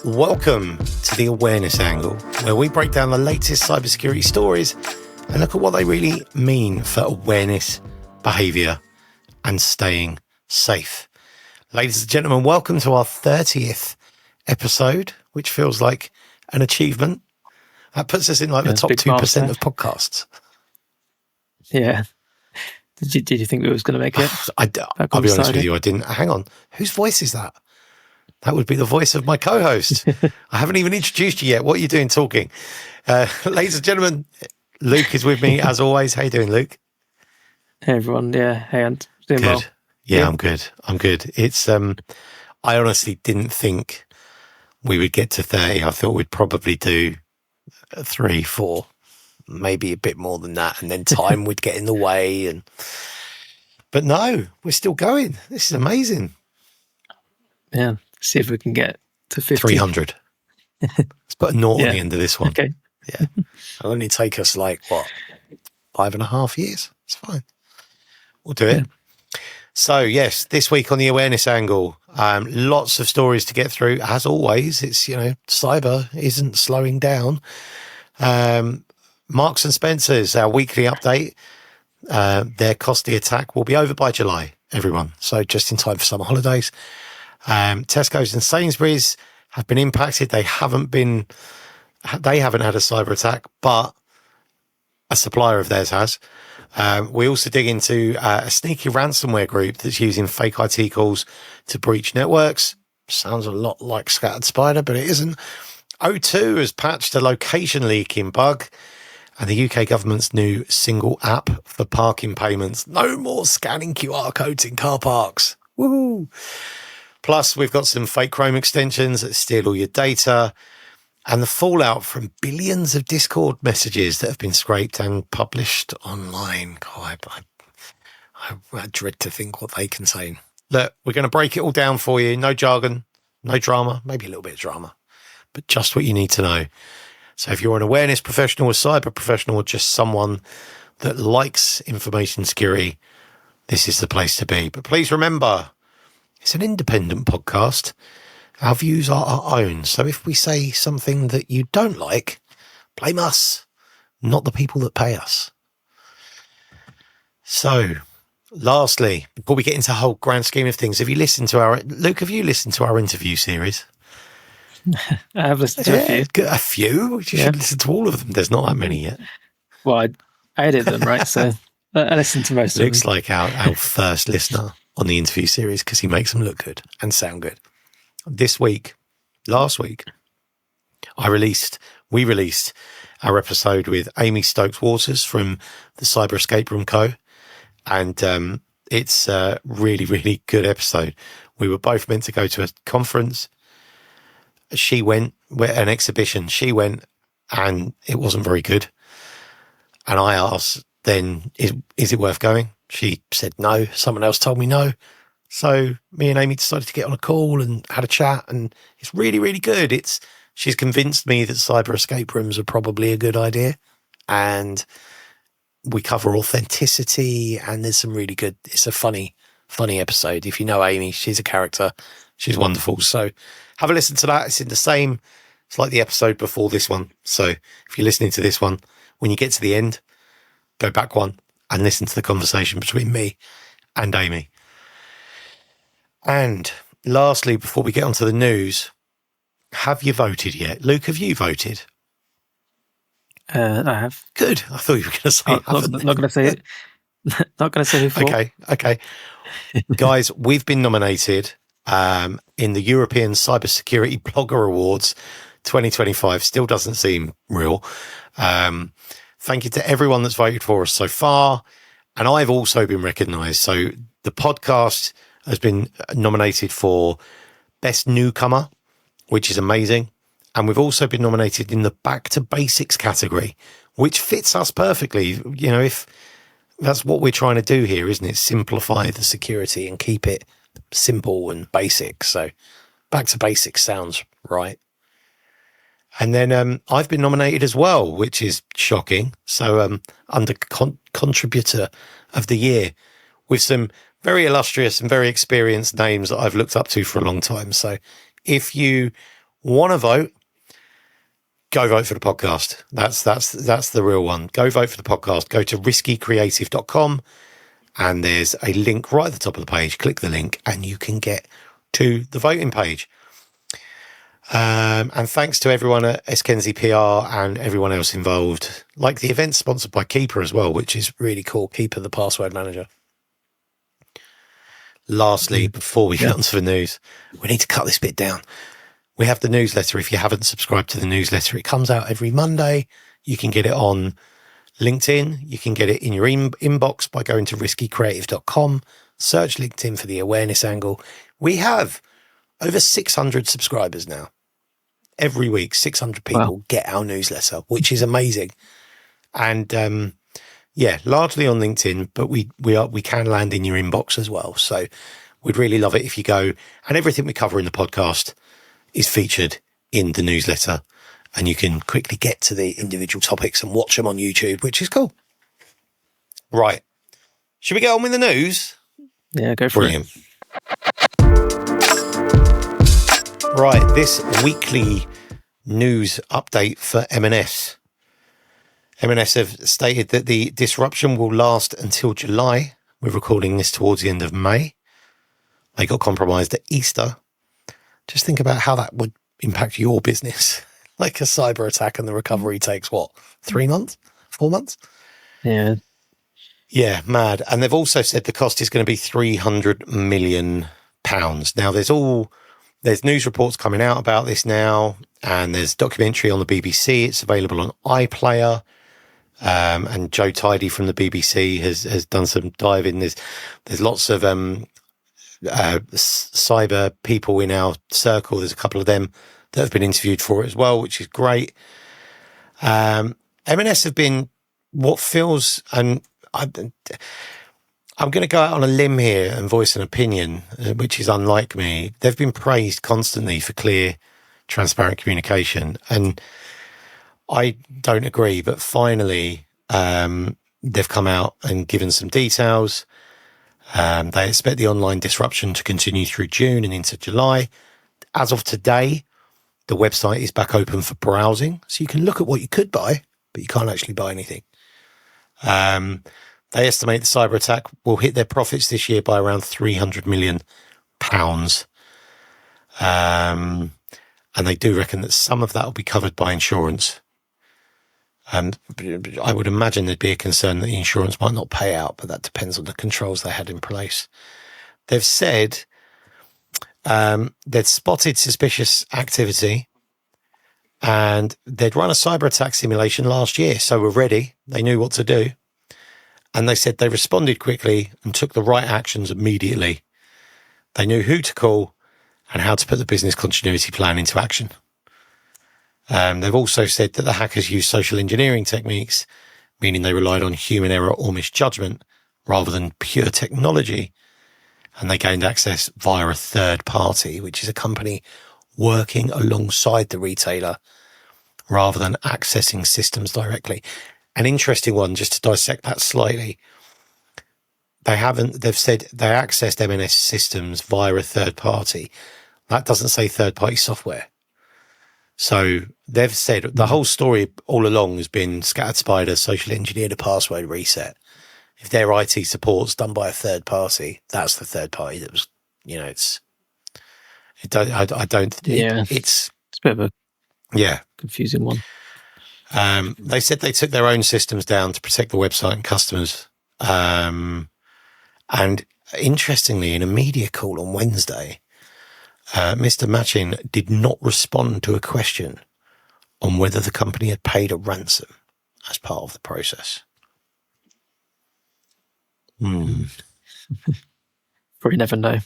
Welcome to the Awareness Angle, where we break down the latest cybersecurity stories and look at what they really mean for awareness, behaviour, and staying safe. Ladies and gentlemen, welcome to our 30th episode, which feels like an achievement. That puts us in like the top 2% of podcasts. Yeah. Did you think we was going to make it? I'll be honest with you, I didn't. Hang on. Whose voice is that? That would be the voice of my co-host. I haven't even introduced you yet. What are you doing talking? Ladies and gentlemen, Luke is with me as always. How you doing, Luke? Hey, everyone. Yeah. Hey, Ant. Doing good. Well. Yeah, I'm good. It's, I honestly didn't think we would get to 30. I thought we'd probably do 3, 4, maybe a bit more than that. And then time would get in the way. But no, we're still going. This is amazing. Yeah. See if we can get to 50. 300. Let's put a naught on the end of this one. Okay. Yeah. It'll only take us 5.5 years. It's fine. We'll do it. Yeah. So yes, this week on the Awareness Angle, lots of stories to get through. As always, it's, cyber isn't slowing down. Marks and Spencer's, our weekly update, their costly attack will be over by July, everyone. So just in time for summer holidays. Tesco's and Sainsbury's have been impacted. They haven't had a cyber attack, but a supplier of theirs has. We also dig into a sneaky ransomware group that's using fake IT calls to breach networks. Sounds a lot like Scattered Spider, but it isn't. O2 has patched a location leaking bug, and the UK government's new single app for parking payments. No more scanning QR codes in car parks. Woohoo! Plus, we've got some fake Chrome extensions that steal all your data, and the fallout from billions of Discord messages that have been scraped and published online. God, I dread to think what they contain. Look, we're going to break it all down for you. No jargon, no drama, maybe a little bit of drama, but just what you need to know. So if you're an awareness professional, a cyber professional, or just someone that likes information security, this is the place to be. But please remember, it's an independent podcast. Our views are our own. So if we say something that you don't like, blame us, not the people that pay us. So lastly, before we get into the whole grand scheme of things, have you listened to our interview series? I have listened to a few. A few? You should listen to all of them. There's not that many yet. Well, I edit them, right? So I listen to most of them. Looks like our first listener on the interview series because he makes them look good and sound good. Last week, we released our episode with Amy Stokes-Waters from the Cyber Escape Room Co. And it's a really, really good episode. We were both meant to go to a conference. She went, an exhibition. She went, and it wasn't very good. And I asked, then, is it worth going? She said no. Someone else told me no. So me and Amy decided to get on a call and had a chat, and it's really, really good. She's convinced me that cyber escape rooms are probably a good idea, and we cover authenticity, and there's some really good, it's a funny episode. If you know Amy, she's a character. She's wonderful. So have a listen to that. It's like the episode before this one. So if you're listening to this one, when you get to the end, go back one and listen to the conversation between me and Amy. And lastly, before we get onto the news, have you voted yet? Luke, have you voted? I have. Good. I thought you were going to say not going to say it. Not going to say who for. Okay. Guys, we've been nominated in the European Cybersecurity Blogger Awards 2025. Still doesn't seem real. Thank you to everyone that's voted for us so far. And I've also been recognised. So the podcast has been nominated for Best Newcomer, which is amazing. And we've also been nominated in the Back to Basics category, which fits us perfectly. If that's what we're trying to do here, isn't it? Simplify the security and keep it simple and basic. So Back to Basics sounds right. And then I've been nominated as well, which is shocking. So under Contributor of the Year, with some very illustrious and very experienced names that I've looked up to for a long time. So if you Want to vote? Go vote for the podcast. That's the real one. Go vote for the podcast. Go to riskycreative.com and there's a link right at the top of the page. Click the link and you can get to the voting page. And thanks to everyone at Eskenzie PR and everyone else involved. Like the event sponsored by Keeper as well, which is really cool. Keeper, the password manager. Lastly, before we get onto the news, we need to cut this bit down. We have the newsletter. If you haven't subscribed to the newsletter, it comes out every Monday. You can get it on LinkedIn. You can get it in your inbox by going to riskycreative.com. Search LinkedIn for the awareness angle. We have over 600 subscribers now. Every week, 600 people get our newsletter, which is amazing. And largely on LinkedIn, but we can land in your inbox as well. So we'd really love it if you go. And everything we cover in the podcast is featured in the newsletter, and you can quickly get to the individual topics and watch them on YouTube, which is cool. Right. Should we get on with the news? Yeah, go for Brilliant. Right, this weekly news update for M&S. M&S have stated that the disruption will last until July. We're recording this towards the end of May. They got compromised at Easter. Just think about how that would impact your business. Like a cyber attack and the recovery takes what? 3 months? 4 months? Yeah. Yeah, mad. And they've also said the cost is going to be £300 million. Now, there's news reports coming out about this now, and there's documentary on the BBC. It's available on iPlayer. And Joe Tidy from the BBC has done some diving. There's lots of cyber people in our circle. There's a couple of them that have been interviewed for it as well, which is great. M&S have been what feels, and I'm going to go out on a limb here and voice an opinion, which is unlike me. They've been praised constantly for clear, transparent communication, and I don't agree. But finally, they've come out and given some details. They expect the online disruption to continue through June and into July. As of today, the website is back open for browsing, so you can look at what you could buy, but you can't actually buy anything. They estimate the cyber attack will hit their profits this year by around £300 million. And they do reckon that some of that will be covered by insurance. I would imagine there'd be a concern that the insurance might not pay out, but that depends on the controls they had in place. They've said they'd spotted suspicious activity and they'd run a cyber attack simulation last year, so were ready. They knew what to do. And they said they responded quickly and took the right actions immediately. They knew who to call and how to put the business continuity plan into action. They've also said that the hackers used social engineering techniques, meaning they relied on human error or misjudgment rather than pure technology. And they gained access via a third party, which is a company working alongside the retailer rather than accessing systems directly. An interesting one, just to dissect that slightly. They've said they accessed M&S systems via a third party. That doesn't say third party software. So they've said the whole story all along has been scattered spider, social engineered a password reset. If their IT support's done by a third party, that's the third party that was, it's a bit of a confusing one. They said they took their own systems down to protect the website and customers. And interestingly, in a media call on Wednesday, Mr. Machin did not respond to a question on whether the company had paid a ransom as part of the process. Probably never know.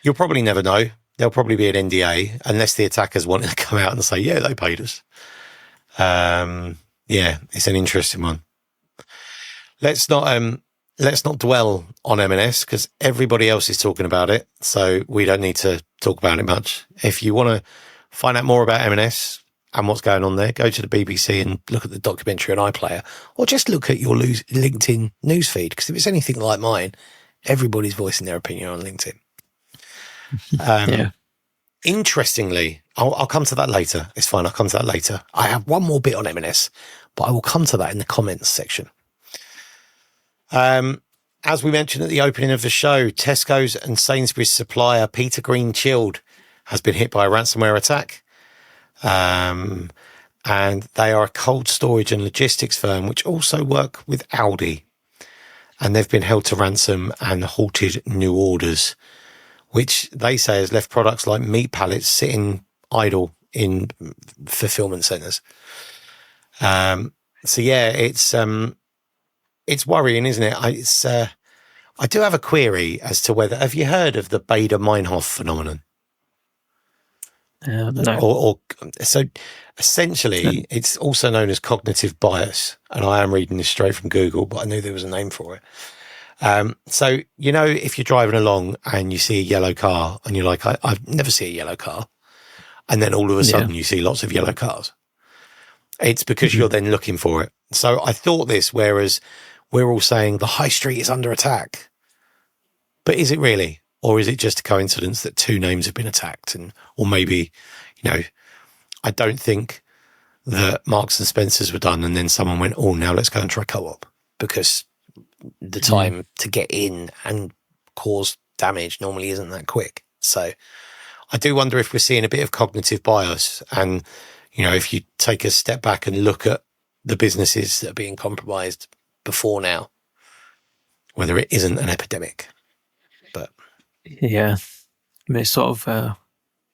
You'll probably never know. There'll probably be an NDA unless the attackers wanted to come out and say, yeah, they paid us. It's an interesting one. Let's not dwell on M&S because everybody else is talking about it, so we don't need to talk about it much. If you want to find out more about M&S and what's going on there, go to the BBC and look at the documentary on iPlayer, or just look at your LinkedIn newsfeed, because if it's anything like mine, everybody's voicing their opinion on LinkedIn. Interestingly, I'll come to that later. It's fine. I'll come to that later. I have one more bit on M&S, but I will come to that in the comments section. As we mentioned at the opening of the show, Tesco's and Sainsbury's supplier Peter Green Chilled has been hit by a ransomware attack. And they are a cold storage and logistics firm which also work with Aldi. And they've been held to ransom and halted new orders, which they say has left products like meat pallets sitting idle in fulfillment centres. So yeah, it's worrying, isn't it? I do have a query as to whether, have you heard of the Baader-Meinhof phenomenon? No. So essentially, it's also known as cognitive bias, and I am reading this straight from Google, but I knew there was a name for it. So, if you're driving along and you see a yellow car and you're like, I've never seen a yellow car. And then all of a sudden you see lots of yellow cars. It's because you're then looking for it. So I thought this, whereas we're all saying the high street is under attack, but is it really? Or is it just a coincidence that two names have been attacked? Or maybe, I don't think that Marks and Spencer's were done and then someone went, oh, now let's go and try Co-op, because the time to get in and cause damage normally isn't that quick. So I do wonder if we're seeing a bit of cognitive bias, and, if you take a step back and look at the businesses that are being compromised before now, whether it isn't an epidemic. But yeah, I mean, it's sort of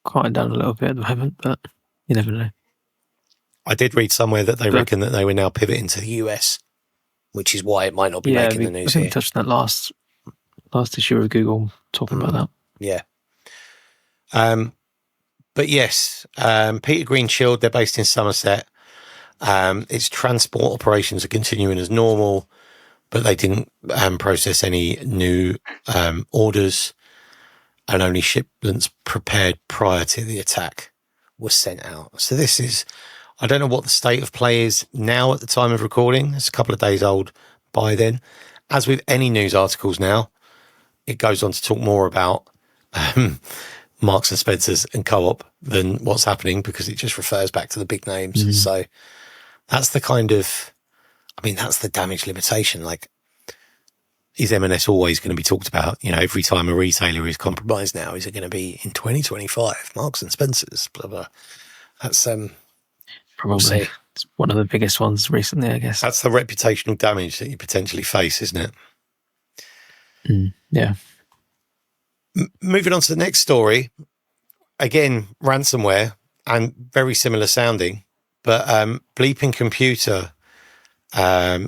quieting down a little bit at the moment, but you never know. I did read somewhere that they reckon that they were now pivoting to the US, which is why it might not be making the news I think here. we touched on that last issue of Google talking about that. Yeah. But yes, Peter Green Chilled, they're based in Somerset. Its transport operations are continuing as normal, but they didn't process any new orders, and only shipments prepared prior to the attack were sent out. So this is, I don't know what the state of play is now at the time of recording. It's a couple of days old by then. As with any news articles now, it goes on to talk more about Marks and Spencer's and Co-op than what's happening, because it just refers back to the big names. So that's the that's the damage limitation. Like, is M&S always going to be talked about? Every time a retailer is compromised now, is it going to be in 2025, Marks and Spencer's, blah, blah. That's, probably it's one of the biggest ones recently, I guess. That's the reputational damage that you potentially face, isn't it? Yeah. Moving on to the next story, again, ransomware, and very similar sounding, but Bleeping Computer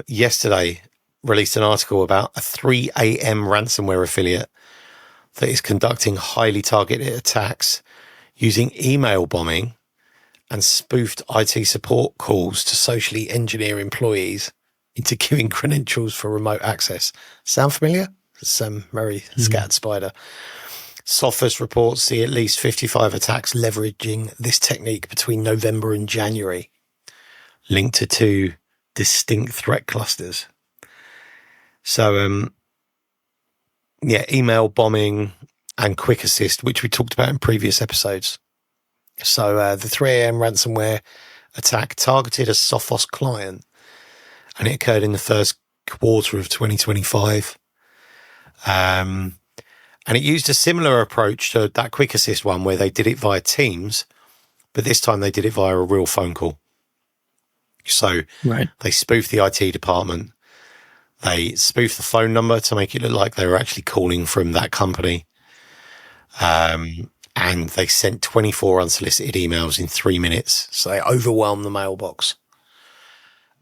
yesterday released an article about a 3 a.m. ransomware affiliate that is conducting highly targeted attacks using email bombing and spoofed IT support calls to socially engineer employees into giving credentials for remote access. Sound familiar? Some very scattered spider. Sophos reports see at least 55 attacks leveraging this technique between November and January, linked to two distinct threat clusters. So, email bombing and quick assist, which we talked about in previous episodes. So the 3 a.m. ransomware attack targeted a Sophos client, and it occurred in the first quarter of 2025. And it used a similar approach to that quick assist one, where they did it via Teams, but this time they did it via a real phone call. So They spoofed the IT department. They spoofed the phone number to make it look like they were actually calling from that company. And they sent 24 unsolicited emails in 3 minutes. So they overwhelmed the mailbox.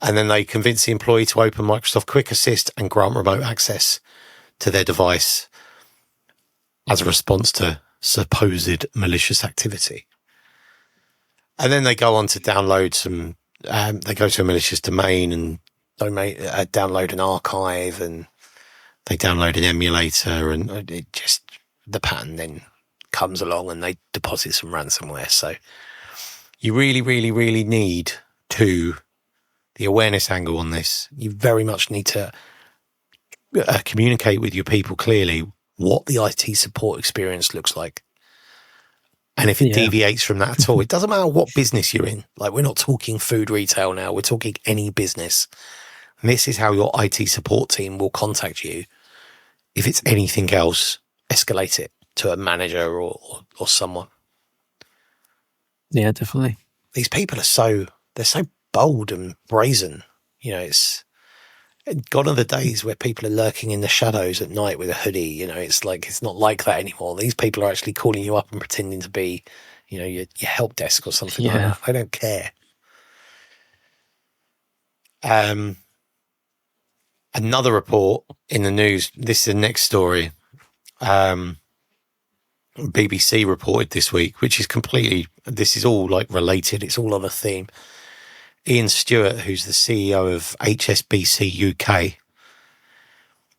And then they convinced the employee to open Microsoft Quick Assist and grant remote access to their device as a response to supposed malicious activity. And then they go on to download some, they go to a malicious domain and download an archive, and they download an emulator, and it just, the pattern then comes along and they deposit some ransomware. So you really, really, really need the awareness angle on this. You very much need to communicate with your people clearly what the IT support experience looks like. And if it deviates from that at all, it doesn't matter what business you're in. Like, we're not talking food retail now. We're talking any business. And this is how your IT support team will contact you. If it's anything else, escalate it to a manager or someone. Yeah, definitely. These people are they're so bold and brazen. You know, it's gone are the days where people are lurking in the shadows at night with a hoodie. You know, it's not like that anymore. These people are actually calling you up and pretending to be, you know, your help desk or something like that. I don't care. Another report in the news. This is the next story. BBC reported this week, which is this is all like related. It's all on a theme. Ian Stewart, who's the CEO of HSBC UK,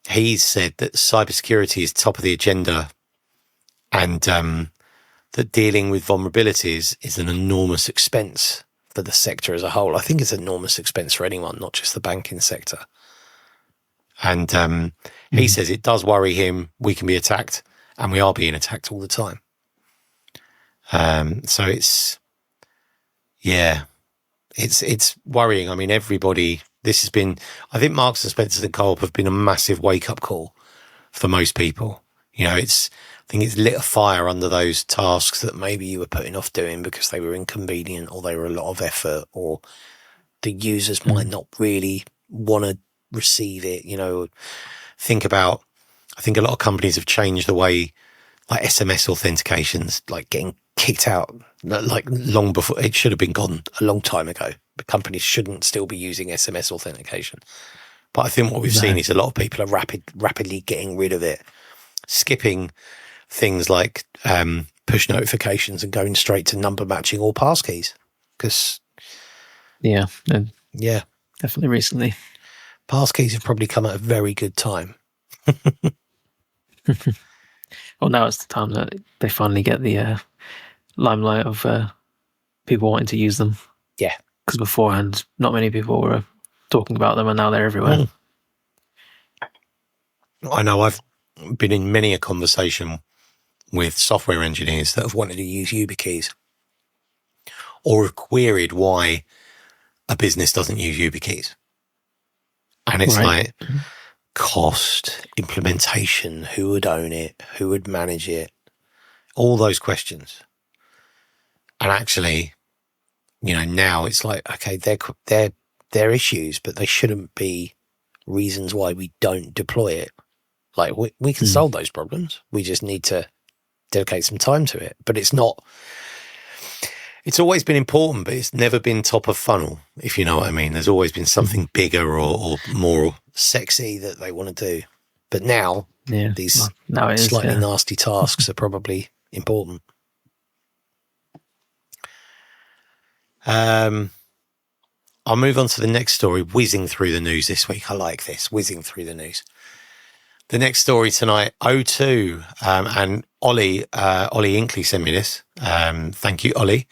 he's said that cybersecurity is top of the agenda, and that dealing with vulnerabilities is an enormous expense for the sector as a whole. I think it's an enormous expense for anyone, not just the banking sector. And he says it does worry him. We can be attacked, and we are being attacked all the time. So it's worrying. I mean, everybody, this has been, I think Marks and Spencer and Co-op have been a massive wake-up call for most people. You know, I think it's lit a fire under those tasks that maybe you were putting off doing because they were inconvenient or they were a lot of effort, or the users might not really want to receive it. You know, I think a lot of companies have changed the way, like SMS authentications, like getting kicked out, like long before it should have been gone a long time ago. But companies shouldn't still be using SMS authentication. But I think what we've seen is a lot of people are rapidly getting rid of it, skipping things like push notifications and going straight to number matching or passkeys. Because definitely recently, passkeys have probably come at a very good time. Well, now it's the time that they finally get the limelight of people wanting to use them. Yeah. Because beforehand, not many people were talking about them, and now they're everywhere. I know I've been in many a conversation with software engineers that have wanted to use YubiKeys or have queried why a business doesn't use YubiKeys. And it's like cost, implementation, who would own it, who would manage it, all those questions. And actually, you know, now it's like, okay, they're issues, but they shouldn't be reasons why we don't deploy it. Like, we can solve those problems. We just need to dedicate some time to it. But it's always been important, but it's never been top of funnel, if you know what I mean. There's always been something bigger or more sexy that they want to do. But now, these slightly nasty tasks are probably important. I'll move on to the next story, whizzing through the news this week. I like this, whizzing through the news. The next story tonight, O2, and Ollie Inkley sent me this. Thank you, Ollie.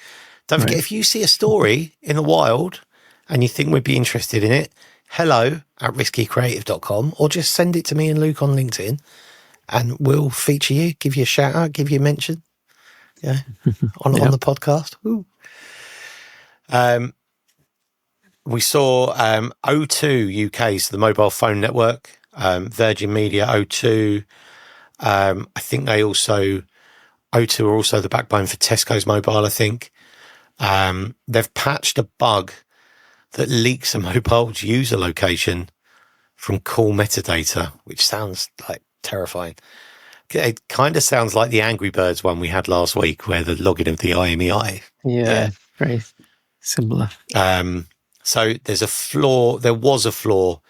Don't forget, if you see a story in the wild and you think we'd be interested in it, hello@riskycreative.com, or just send it to me and Luke on LinkedIn and we'll feature you, give you a shout out, give you a mention on the podcast. Ooh. We saw O2 UK, so the mobile phone network, Virgin Media, O2. I think O2 are also the backbone for Tesco's mobile, I think. They've patched a bug that leaks a mobile's user location from call metadata, which sounds like terrifying. It kind of sounds like the Angry Birds one we had last week, where the login of the IMEI. Yeah, very similar. So there's a flaw. There was a flaw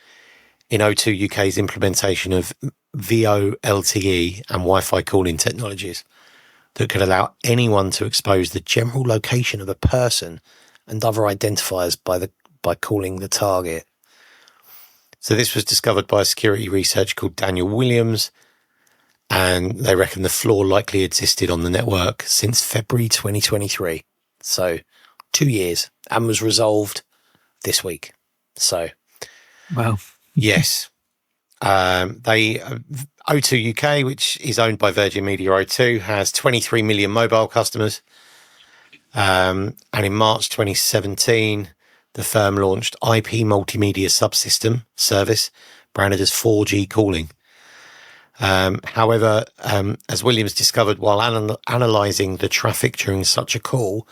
in O2 UK's implementation of Veo LTE and Wi-Fi calling technologies that could allow anyone to expose the general location of a person and other identifiers by calling the target. So this was discovered by a security researcher called Daniel Williams, and they reckon the flaw likely existed on the network since February 2023. So 2 years, and was resolved this week. So, wow. Yes. O2 UK, which is owned by Virgin Media O2, has 23 million mobile customers. And in March 2017, the firm launched IP Multimedia Subsystem Service, branded as 4G calling. However, as Williams discovered while analysing the traffic during such a call,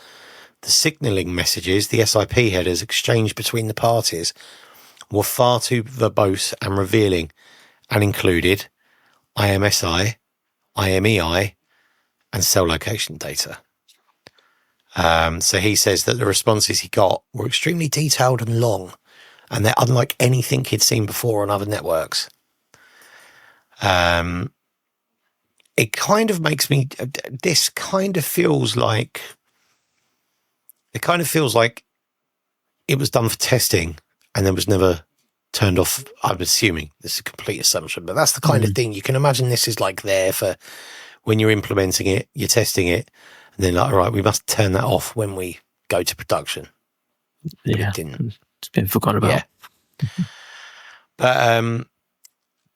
the signalling messages, the SIP headers exchanged between the parties, were far too verbose and revealing, and included IMSI, IMEI, and cell location data. So he says that the responses he got were extremely detailed and long, and they're unlike anything he'd seen before on other networks. It kind of makes me, this kind of feels like, it was done for testing and then was never turned off. I'm assuming this is a complete assumption, but that's the kind of thing you can imagine. This is like there for when you're implementing it, you're testing it, and then like, all right, we must turn that off when we go to production. Yeah, it's been forgotten about. Yeah. But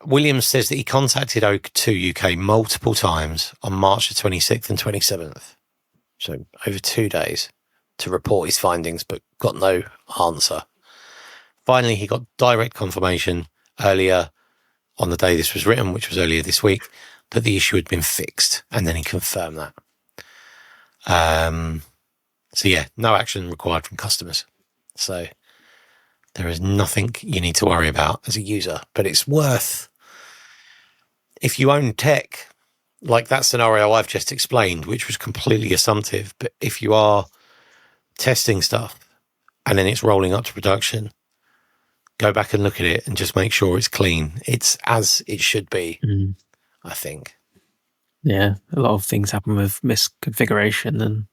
Williams says that he contacted O2 UK multiple times on March the 26th and 27th, so over 2 days, to report his findings, but got no answer. Finally, he got direct confirmation earlier on the day this was written, which was earlier this week, that the issue had been fixed, and then he confirmed that. So yeah, no action required from customers. So there is nothing you need to worry about as a user, but it's worth, if you own tech, like that scenario I've just explained, which was completely assumptive, but if you are testing stuff and then it's rolling up to production, go back and look at it and just make sure it's clean. It's as it should be, I think. Yeah, a lot of things happen with misconfiguration and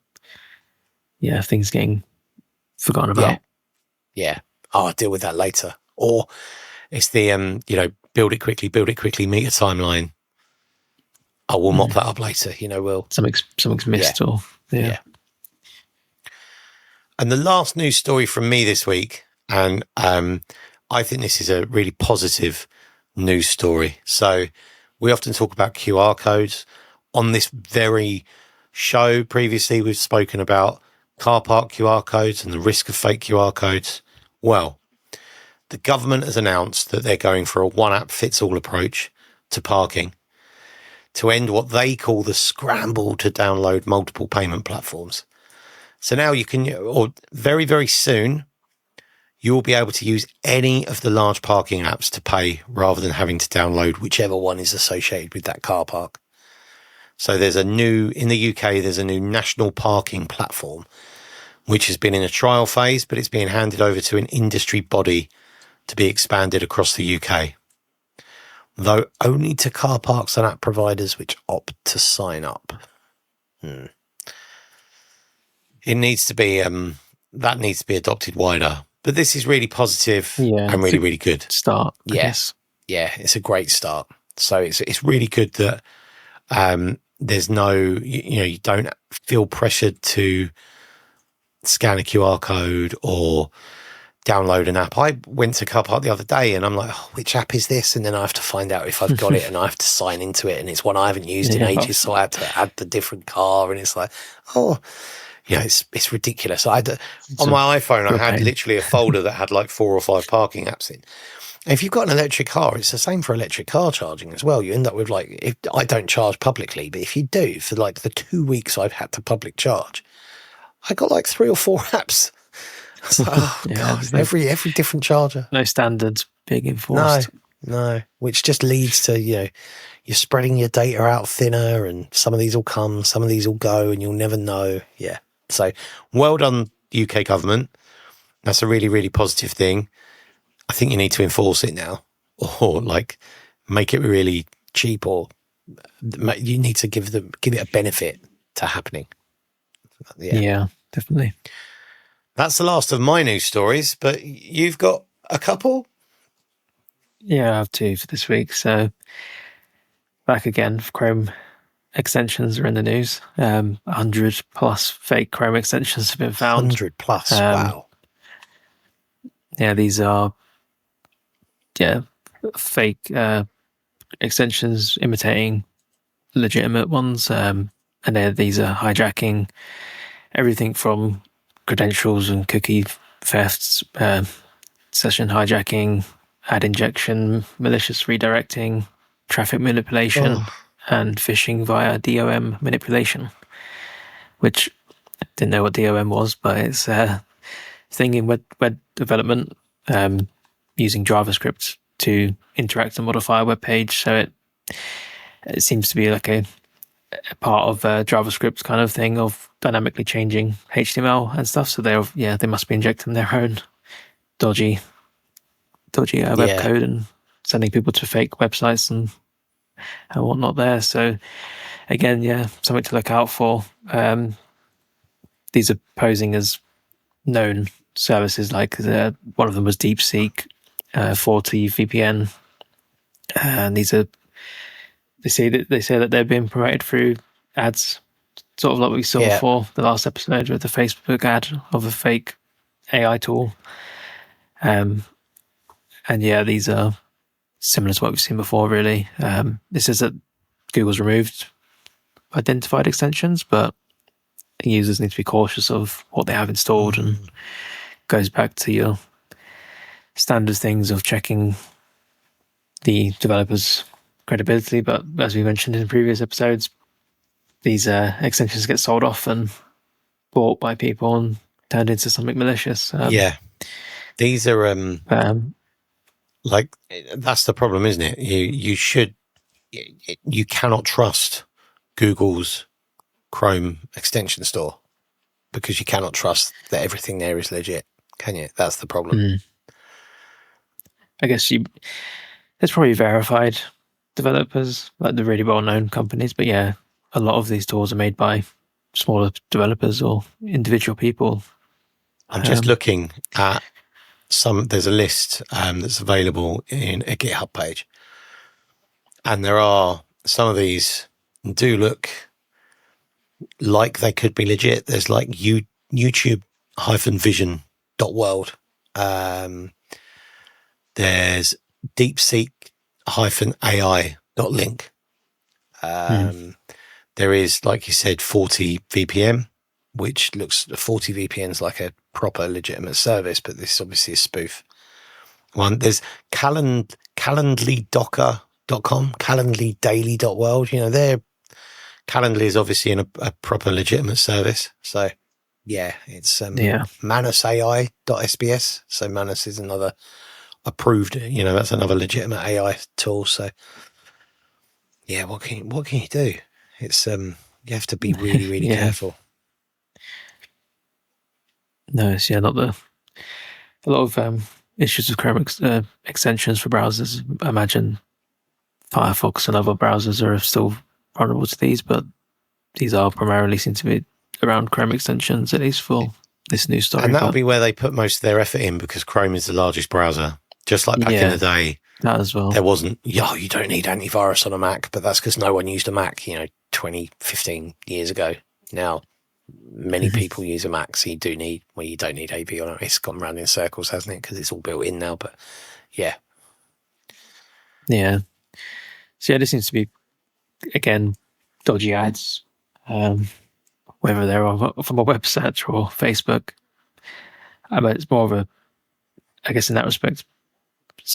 things getting forgotten about. Yeah. Oh, I'll deal with that later. Or it's the, build it quickly, meet a timeline. I will mop that up later, Something's missed or. Yeah. And the last news story from me this week, and I think this is a really positive news story. So we often talk about QR codes. On this very show previously, we've spoken about car park QR codes and the risk of fake QR codes. Well, the government has announced that they're going for a one-app-fits-all approach to parking to end what they call the scramble to download multiple payment platforms. So now you can, or very, very soon, you'll be able to use any of the large parking apps to pay rather than having to download whichever one is associated with that car park. So in the UK, there's a new national parking platform, which has been in a trial phase, but it's being handed over to an industry body to be expanded across the UK, though only to car parks and app providers which opt to sign up. It needs to be, that needs to be adopted wider. But this is really positive and really, really good. Start, I guess. Yeah, it's a great start. So it's really good that there's no, you don't feel pressured to scan a QR code or download an app. I went to car park the other day and I'm like, which app is this? And then I have to find out if I've got it and I have to sign into it. And it's one I haven't used in ages. So I had to add the different car and it's like, it's ridiculous. On my iPhone, I had literally a folder that had like 4 or 5 parking apps in. And if you've got an electric car, it's the same for electric car charging as well. You end up with if I don't charge publicly, but if you do, for like the 2 weeks I've had to public charge, I got like 3 or 4 apps. It's like, God, every different charger. No standards being enforced. No, which just leads to, you're spreading your data out thinner and some of these will come, some of these will go and you'll never know. Yeah. So well done, UK government. That's a really, really positive thing. I think you need to enforce it now or make it really cheap, or you need to give it a benefit to happening. Yeah, definitely. That's the last of my news stories, but you've got a couple? Yeah, I have 2 for this week. So back again, Chrome extensions are in the news. 100 plus fake Chrome extensions have been found. 100 plus, wow. Yeah, these are fake extensions imitating legitimate ones, and these are hijacking everything from credentials and cookie thefts, session hijacking, ad injection, malicious redirecting, traffic manipulation, and phishing via DOM manipulation, which I didn't know what DOM was, but it's a thing in web development, using JavaScript to interact and modify a web page. So it seems to be like a part of JavaScript kind of thing of dynamically changing HTML and stuff. So they must be injecting their own dodgy web code and sending people to fake websites and whatnot there. So again, something to look out for. These are posing as known services, like one of them was DeepSeek, 40 VPN, and they say that they're being promoted through ads, sort of like we saw for the last episode with the Facebook ad of a fake AI tool. And these are similar to what we've seen before, really. This is that Google's removed identified extensions, but users need to be cautious of what they have installed, and goes back to your standard things of checking the developer's credibility. But as we mentioned in previous episodes, these extensions get sold off and bought by people and turned into something malicious. These are like, that's the problem, isn't it? You cannot trust Google's Chrome extension store because you cannot trust that everything there is legit, can you? That's the problem. I guess there's probably verified developers, like the really well-known companies, but a lot of these tools are made by smaller developers or individual people. I'm just looking at there's a list that's available in a GitHub page, and there are some of these do look like they could be legit. There's like YouTube-vision.world. There's DeepSeek-AI.link. There is, like you said, 40 VPN, which looks 40 VPNs like a proper legitimate service, but this is obviously a spoof one. There's calendlydocker.com, calendlydaily.world. Their Calendly is obviously in a proper legitimate service. So it's manusai.sbs. So Manus is another approved, that's another legitimate AI tool. So what can you do? It's you have to be really, really careful. No, it's not a lot of issues with Chrome extensions for browsers. I imagine Firefox and other browsers are still vulnerable to these, but these are primarily seem to be around Chrome extensions, at least for this news story. And that'll be where they put most of their effort in, because Chrome is the largest browser. Just like back in the day, that as well. There wasn't, you don't need antivirus on a Mac, but that's because no one used a Mac, 20, 15 years ago. Now, many people use a Mac, so you don't need AV on it. It's gone round in circles, hasn't it? Because it's all built in now, but Yeah. So there seems to be, again, dodgy ads, whether they're from a web search or Facebook. But it's more of I guess in that respect,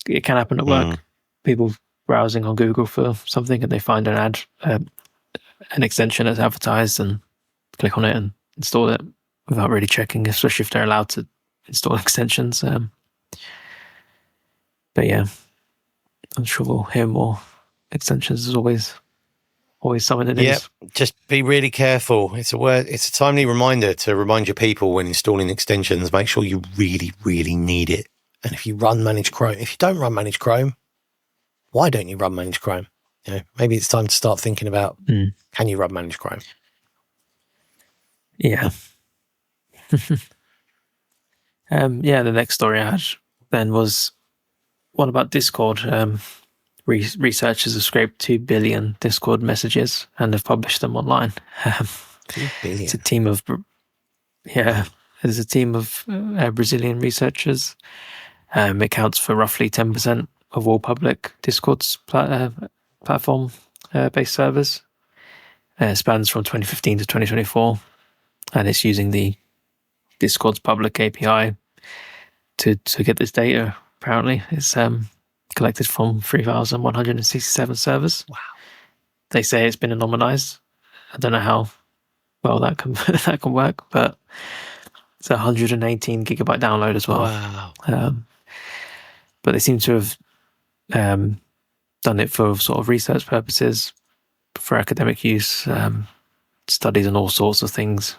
it can happen at work. People browsing on Google for something and they find an ad, an extension that's advertised, and click on it and install it without really checking, especially if they're allowed to install extensions. But I'm sure we'll hear more extensions. Is always something that is. Just be really careful. It's a timely reminder to remind your people when installing extensions, make sure you really, really need it. And if you run Managed Chrome, if you don't run Managed Chrome, why don't you run Managed Chrome? Maybe it's time to start thinking about, can you run Managed Chrome? Yeah. The next story I had then was what about Discord? Researchers have scraped 2 billion Discord messages and have published them online. 2 billion. It's a team of Brazilian researchers. It counts for roughly 10% of all public Discord's platform based servers. It spans from 2015 to 2024, and it's using the Discord's public API to get this data. Apparently, it's collected from 3,167 servers. Wow. They say it's been anonymized. I don't know how well that can that can work, but it's a 118 gigabyte download as well. Wow. But they seem to have done it for sort of research purposes, for academic use, studies and all sorts of things.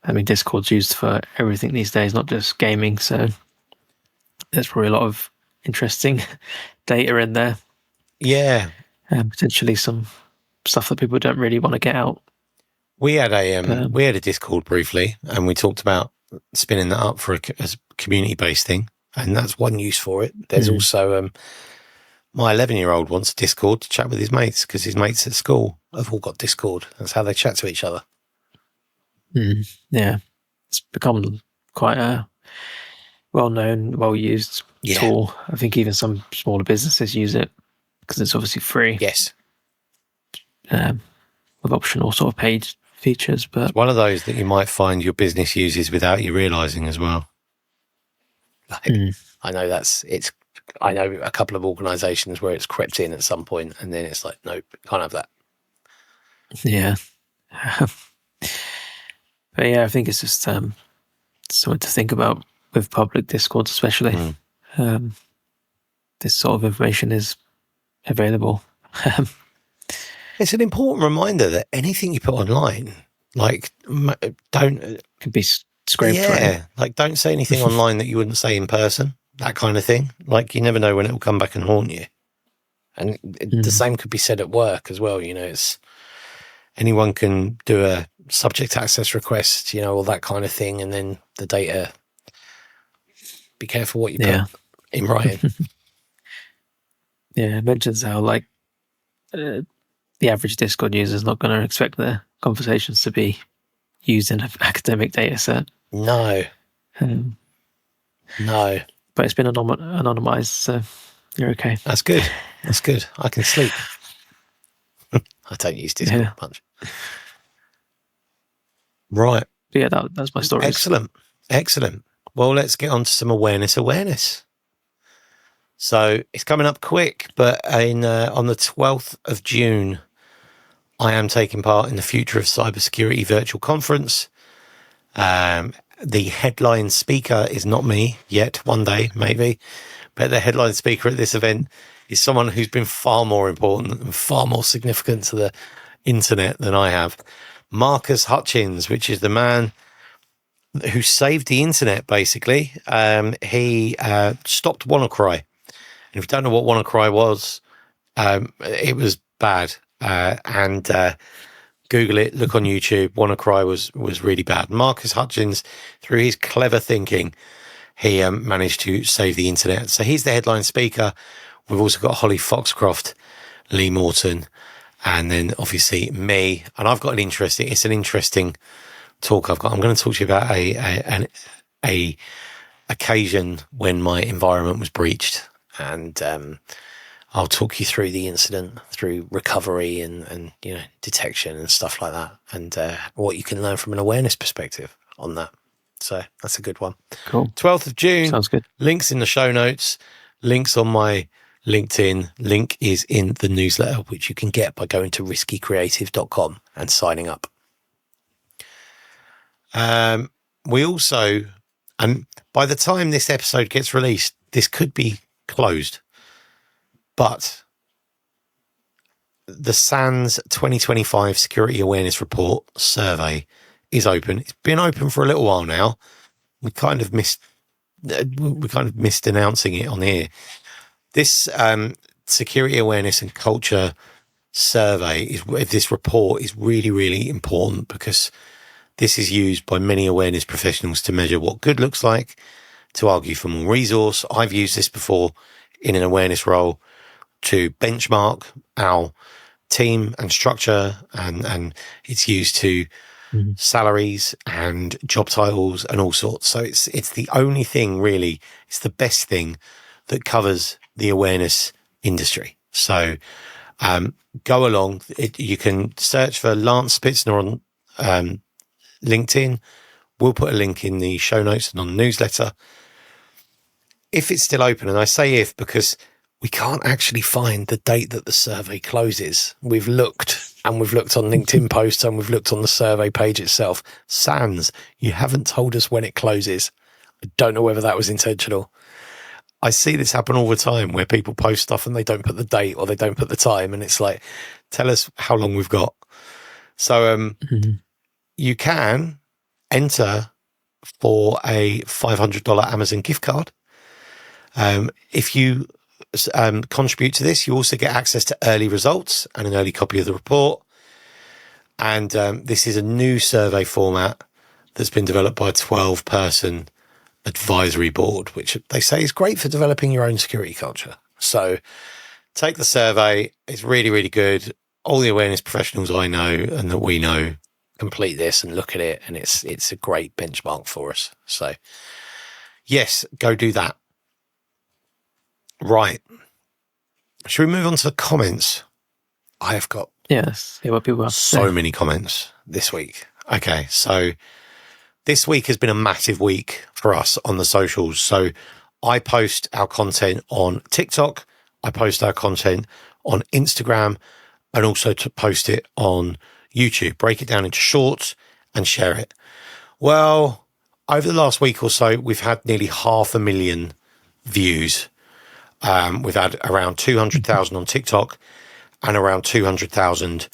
I mean, Discord's used for everything these days, not just gaming. So there's probably a lot of interesting data in there. Yeah. And potentially some stuff that people don't really want to get out. We had a Discord briefly, and we talked about spinning that up for a community-based thing, and that's one use for it. There's also my 11-year-old wants a Discord to chat with his mates, because his mates at school have all got Discord. That's how they chat to each other. Yeah, it's become quite a well-known, well-used tool. I think even some smaller businesses use it because it's obviously free. Yes. With optional sort of paid features, but it's one of those that you might find your business uses without you realizing as well. I know I know a couple of organizations where it's crept in at some point, and then it's like, nope, can't have that. Yeah. But yeah, I think it's just something to think about with public Discords, especially. This sort of information is available. It's an important reminder that anything you put online, like, don't... Could be scraped. Yeah, right? like, don't say anything online that you wouldn't say in person, that kind of thing. Like, you never know when it will come back and haunt you. And the same could be said at work as well. You know, it's anyone can do a subject access request, you know, all that kind of thing, and then the data. Be careful what you put in writing. It mentions how, like, the average Discord user is not going to expect their conversations to be used in an academic data set. No. No. But it's been anonymized, so you're okay. That's good. That's good. I can sleep. I don't use Discord much. Right. But yeah, that's my story. Excellent. Well, let's get on to some awareness. So it's coming up quick, but on the 12th of June, I am taking part in the Future of Cybersecurity virtual conference. The headline speaker is not me yet, one day maybe, but the headline speaker at this event is someone who's been far more important and far more significant to the internet than I have. Marcus Hutchins, which is the man who saved the internet, basically. He stopped WannaCry. And if you don't know what WannaCry was, it was bad. And Google it, look on YouTube. WannaCry was really bad. Marcus Hutchins, through his clever thinking, he managed to save the internet. So he's the headline speaker. We've also got Holly Foxcroft, Lee Morton, and then obviously me. And I've got it's an interesting talk I've got. I'm going to talk to you about a occasion when my environment was breached. And I'll talk you through the incident, through recovery and you know, detection and stuff like that, and what you can learn from an awareness perspective on that. So that's a good one. Cool. 12th of June. Sounds good. Links in the show notes. Links on my LinkedIn. Link is in the newsletter, which you can get by going to riskycreative.com and signing up. We also, and by the time this episode gets released, this could be closed, but the SANS 2025 Security Awareness Report survey is open. It's been open for a little while now. We kind of missed announcing it on here. This security awareness and culture survey this report is really, really important, because this is used by many awareness professionals to measure what good looks like, to argue for more resource. I've used this before in an awareness role to benchmark our team and structure, and it's used to salaries and job titles and all sorts. So it's the only thing really, it's the best thing that covers the awareness industry. So go along. You can search for Lance Spitzner on LinkedIn. We'll put a link in the show notes and on the newsletter. If it's still open, and I say if because we can't actually find the date that the survey closes. We've looked, and we've looked on LinkedIn posts, and we've looked on the survey page itself. Sans, you haven't told us when it closes. I don't know whether that was intentional. I see this happen all the time where people post stuff and they don't put the date or they don't put the time, and it's like, tell us how long we've got. So you can enter for a $500 Amazon gift card. If you contribute to this, you also get access to early results and an early copy of the report. And this is a new survey format that's been developed by a 12-person advisory board, which they say is great for developing your own security culture. So take the survey. It's really, really good. All the awareness professionals I know and that we know complete this and look at it, and it's a great benchmark for us. So yes, go do that. Right. Should we move on to the comments? I have got what people have so many comments this week. Okay, so this week has been a massive week for us on the socials. So I post our content on TikTok, I post our content on Instagram, and also to post it on YouTube, break it down into shorts and share it. Well, over the last week or so, we've had nearly 500,000 views. We've had around 200,000 on TikTok and around 200,000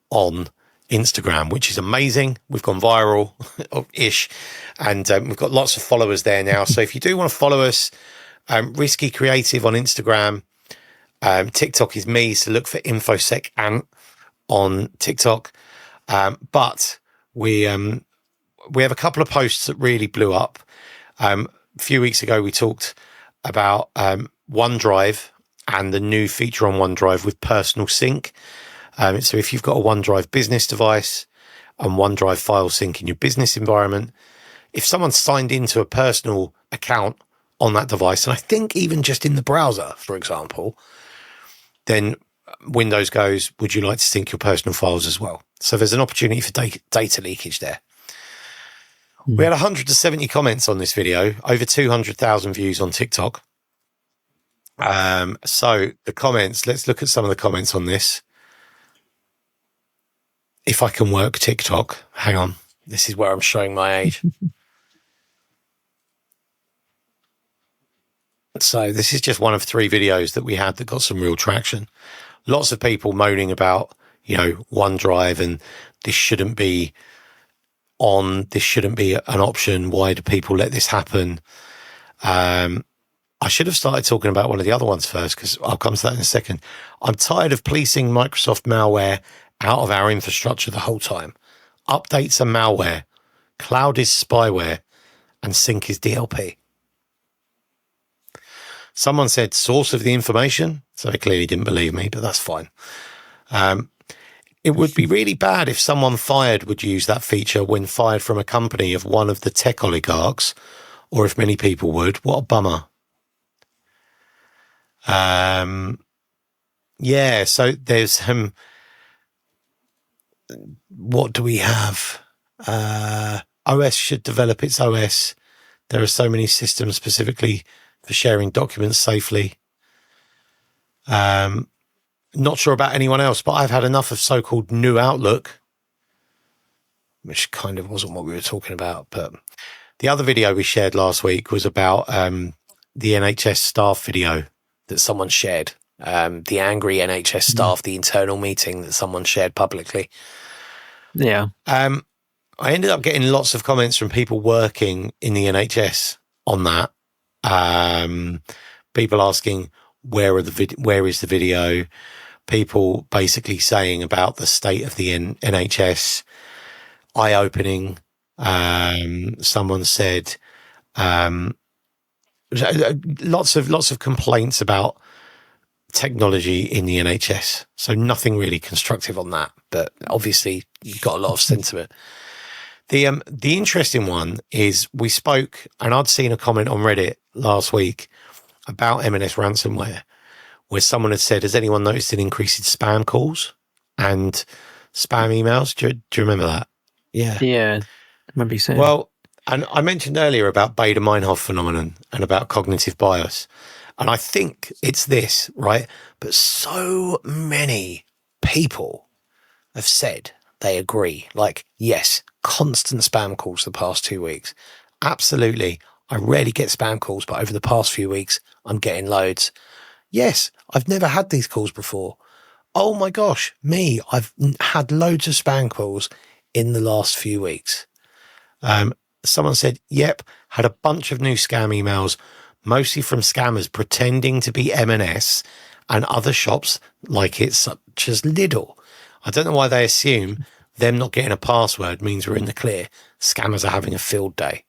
on Instagram, which is amazing. We've gone viral-ish, and we've got lots of followers there now. So if you do want to follow us, Risky Creative on Instagram, TikTok is me, so look for InfoSec Ant on TikTok. But we have a couple of posts that really blew up. A few weeks ago, we talked about OneDrive and the new feature on OneDrive with personal sync. So if you've got a OneDrive business device and OneDrive file sync in your business environment, if someone's signed into a personal account on that device, and I think even just in the browser, for example, then Windows goes, would you like to sync your personal files as well? So there's an opportunity for data leakage there. We had 170 comments on this video, over 200,000 views on TikTok. So the comments, let's look at some of the comments on this. If I can work TikTok, hang on. This is where I'm showing my age. So this is just one of 3 videos that we had that got some real traction. Lots of people moaning about, OneDrive, and this shouldn't be on, this shouldn't be an option. Why do people let this happen? I should have started talking about one of the other ones first, because I'll come to that in a second. I'm tired of policing Microsoft malware out of our infrastructure the whole time. Updates are malware, cloud is spyware, and sync is DLP. Someone said source of the information, so they clearly didn't believe me, but that's fine. It would be really bad if someone fired would use that feature when fired from a company of one of the tech oligarchs, or if many people would. What a bummer. Yeah, so there's what do we have? OS should develop its OS. There are so many systems specifically for sharing documents safely. Not sure about anyone else, but I've had enough of so-called New Outlook, which kind of wasn't what we were talking about. But the other video we shared last week was about the NHS staff video that someone shared. The angry NHS staff, the internal meeting that someone shared publicly. Yeah. I ended up getting lots of comments from people working in the NHS on that. People asking, where is the video? People basically saying about the state of the NHS, eye-opening. Someone said lots of complaints about technology in the NHS. So nothing really constructive on that, but obviously you've got a lot of sentiment. The interesting one is we spoke, and I'd seen a comment on Reddit last week about M&S ransomware, where someone had said, has anyone noticed an increase in spam calls and spam emails? Do you remember that? Yeah. Yeah. Remember you saying. Well, and I mentioned earlier about Baader-Meinhof phenomenon and about cognitive bias. And I think it's this, right? But so many people have said they agree. Like, yes, constant spam calls the past 2 weeks. Absolutely. I rarely get spam calls, but over the past few weeks, I'm getting loads. Yes, I've never had these calls before. Oh my gosh, me, I've had loads of spam calls in the last few weeks. Someone said, yep, had a bunch of new scam emails, mostly from scammers pretending to be M&S and other shops like it, such as Lidl. I don't know why they assume them not getting a password means we're in the clear. Scammers are having a field day.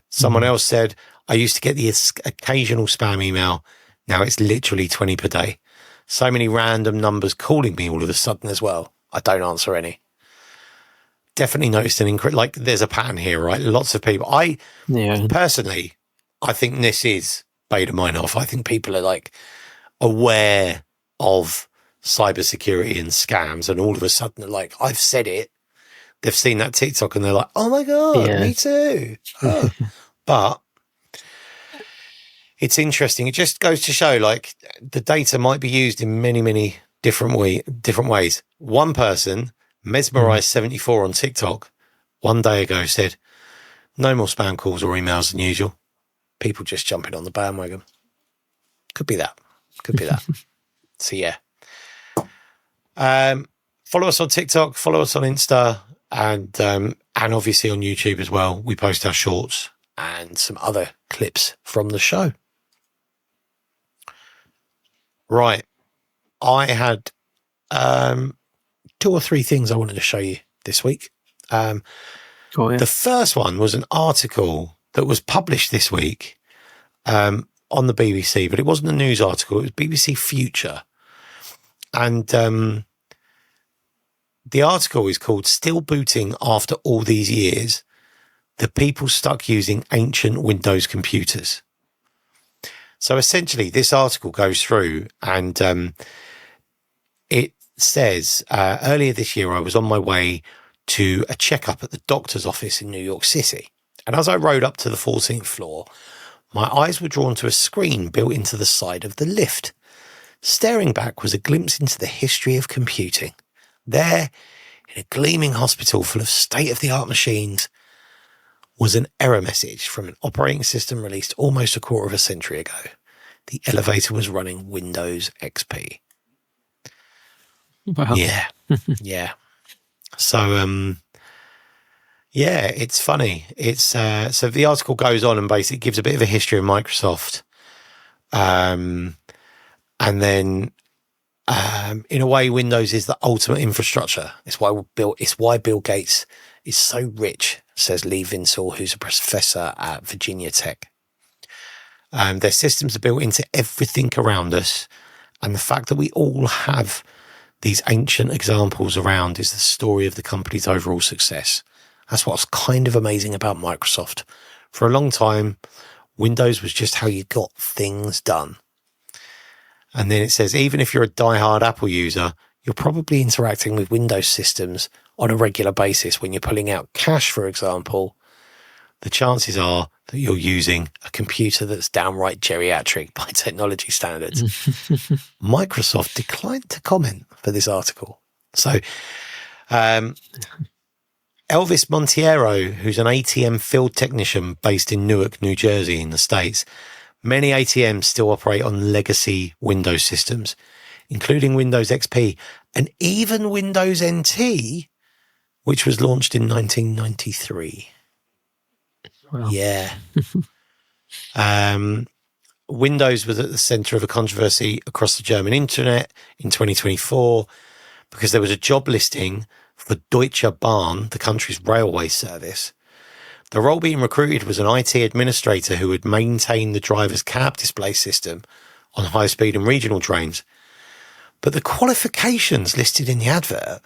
Someone else said, I used to get the occasional spam email. Now it's literally 20 per day. So many random numbers calling me all of a sudden as well. I don't answer any. Definitely noticed an increase. Like, there's a pattern here, right? Lots of people. Personally, I think this is Baader-Meinhof. I think people are like aware of cybersecurity and scams, and all of a sudden they're like, I've said it. They've seen that TikTok and they're like, oh my God, me too. Oh. But it's interesting. It just goes to show, like, the data might be used in many, many different ways. One person, Mesmerized74 on TikTok, 1 day ago said, no more spam calls or emails than usual. People just jumping on the bandwagon. Could be that. So yeah. Follow us on TikTok, follow us on Insta, and obviously on YouTube as well. We post our shorts and some other clips from the show. Right. I had 2 or 3 things I wanted to show you this week. The first one was an article that was published this week on the BBC, but it wasn't a news article. It was BBC Future. And the article is called Still Booting After All These Years, The People Stuck Using Ancient Windows Computers. So essentially, this article goes through and it says, earlier this year, I was on my way to a checkup at the doctor's office in New York City. And as I rode up to the 14th floor, my eyes were drawn to a screen built into the side of the lift. Staring back was a glimpse into the history of computing. There, in a gleaming hospital full of state-of-the-art machines, was an error message from an operating system released almost a quarter of a century ago. The elevator was running Windows XP. Wow. Yeah. Yeah. So, yeah, it's funny. It's so the article goes on and basically gives a bit of a history of Microsoft. And then in a way, Windows is the ultimate infrastructure. It's why Bill Gates is so rich, says Lee Vinsel, who's a professor at Virginia Tech. Their systems are built into everything around us. And the fact that we all have these ancient examples around is the story of the company's overall success. That's what's kind of amazing about Microsoft. For a long time, Windows was just how you got things done. And then it says, even if you're a diehard Apple user, you're probably interacting with Windows systems on a regular basis. When you're pulling out cash, for example, the chances are that you're using a computer that's downright geriatric by technology standards. Microsoft declined to comment for this article. So Elvis Montiero, who's an ATM field technician based in Newark, New Jersey in the States, many ATMs still operate on legacy Windows systems, including Windows XP and even Windows NT, which was launched in 1993. Wow. Yeah. Windows was at the center of a controversy across the German internet in 2024 because there was a job listing for Deutsche Bahn, the country's railway service. The role being recruited was an IT administrator who would maintain the driver's cab display system on high-speed and regional trains. But the qualifications listed in the advert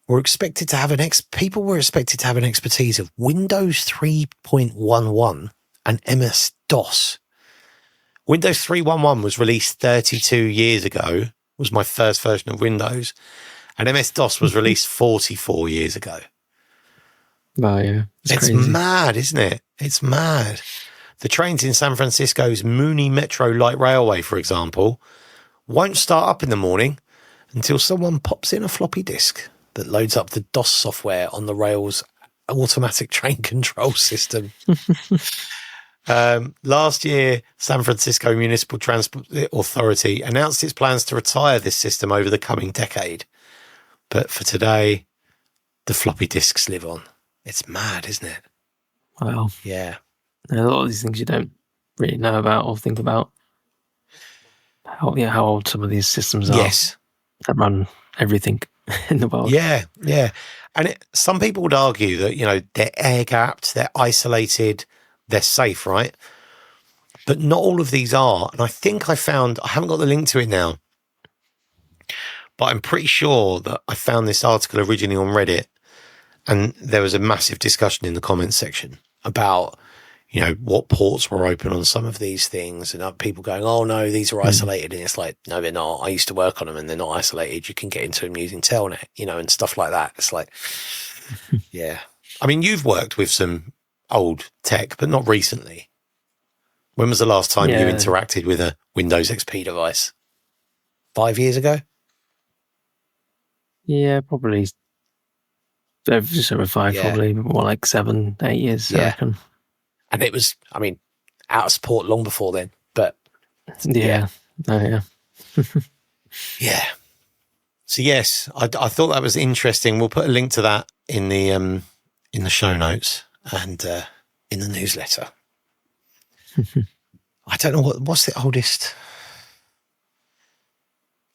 were expected to have people were expected to have an expertise of Windows 3.11 and MS-DOS. Windows 3.1.1 was released 32 years ago, was my first version of Windows, and MS-DOS was released 44 years ago. Oh, yeah. It's crazy. mad, isn't it? It's mad. The trains in San Francisco's Muni Metro Light Railway, for example, won't start up in the morning until someone pops in a floppy disk that loads up the DOS software on the rail's automatic train control system. Last year, San Francisco Municipal Transport Authority announced its plans to retire this system over the coming decade. But for today, the floppy disks live on. It's mad, isn't it? Wow. Yeah. A lot of these things you don't really know about or think about. How old some of these systems are. Yes. That run everything in the world. Yeah, yeah. And some people would argue that, you know, they're air-gapped, they're isolated, they're safe, right? But not all of these are. And I think I haven't got the link to it now, but I'm pretty sure that I found this article originally on Reddit, and there was a massive discussion in the comments section about, you know, what ports were open on some of these things, and people going, oh no, these are isolated. And it's like, no, they're not. I used to work on them and they're not isolated. You can get into them using Telnet, you know, and stuff like that. It's like, yeah. I mean, you've worked with some old tech, but not recently. When was the last time you interacted with a Windows XP device? 5 years ago? Yeah, probably. Just over 5, probably more like 7, 8 years, I reckon. And it was, I mean, out of support long before then, but yeah. Oh, yeah. Yeah. So yes, I thought that was interesting. We'll put a link to that in the show notes and in the newsletter. I don't know what's the oldest.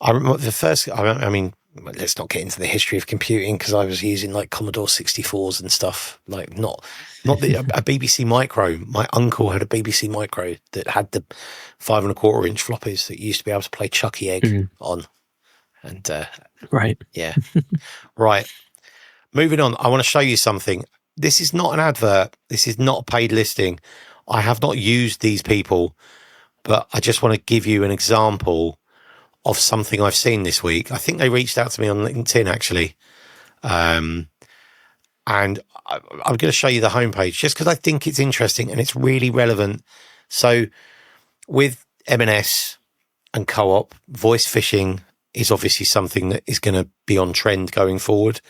I remember the first. I mean, let's not get into the history of computing, because I was using like Commodore 64s and stuff. Like not a BBC Micro. My uncle had a BBC Micro that had the 5 1/4 inch floppies that you used to be able to play Chucky Egg on. And right, yeah, right. Moving on, I want to show you something. This is not an advert. This is not a paid listing. I have not used these people, but I just want to give you an example of something I've seen this week. I think they reached out to me on LinkedIn, actually. And I'm going to show you the homepage just because I think it's interesting and it's really relevant. So with M&S and Co-op, voice phishing is obviously something that is going to be on trend going forward.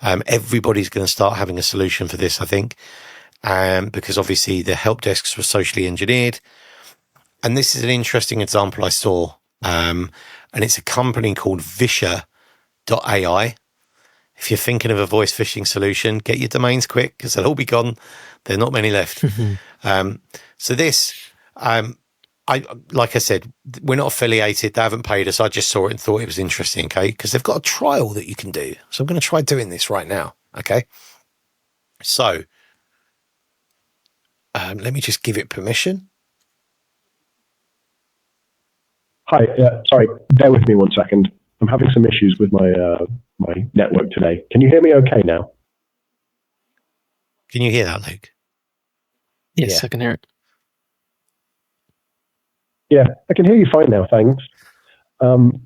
Everybody's going to start having a solution for this, I think, because obviously the help desks were socially engineered. And this is an interesting example I saw. And it's a company called Vishr.ai. If you're thinking of a voice phishing solution, get your domains quick because they'll all be gone. There are not many left. So this, like I said, we're not affiliated. They haven't paid us. I just saw it and thought it was interesting, okay? Because they've got a trial that you can do. So I'm going to try doing this right now, okay? So let me just give it permission. Hi, sorry, bear with me 1 second. I'm having some issues with my my network today. Can you hear me okay now? Can you hear that, Luke? Yes, I can hear it. Yeah, I can hear you fine now, thanks.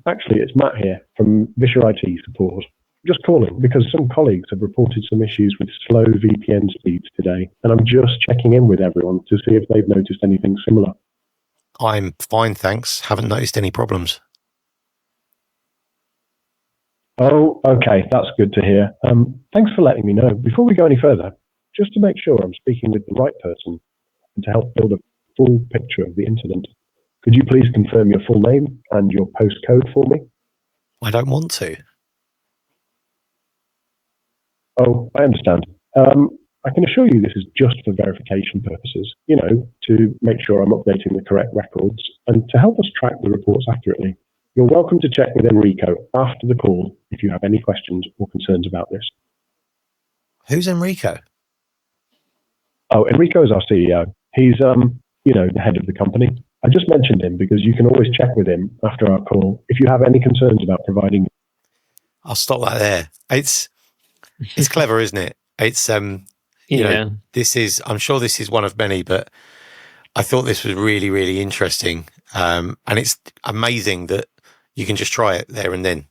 Actually, it's Matt here from Vishr.ai support. I'm just calling because some colleagues have reported some issues with slow VPN speeds today, and I'm just checking in with everyone to see if they've noticed anything similar. I'm fine, thanks. Haven't noticed any problems. Oh, okay, that's good to hear. Thanks for letting me know. Before we go any further, just to make sure I'm speaking with the right person and to help build a full picture of the incident, could you please confirm your full name and your postcode for me? I don't want to. Oh, I understand. I can assure you this is just for verification purposes, you know, to make sure I'm updating the correct records and to help us track the reports accurately. You're welcome to check with Enrico after the call if you have any questions or concerns about this. Who's Enrico? Oh, Enrico is our CEO. He's, you know, the head of the company. I just mentioned him because you can always check with him after our call if you have any concerns about providing. I'll stop that there. It's clever, isn't it? It's you know, this is, I'm sure this is one of many, but I thought this was really, really interesting. And it's amazing that you can just try it there and then.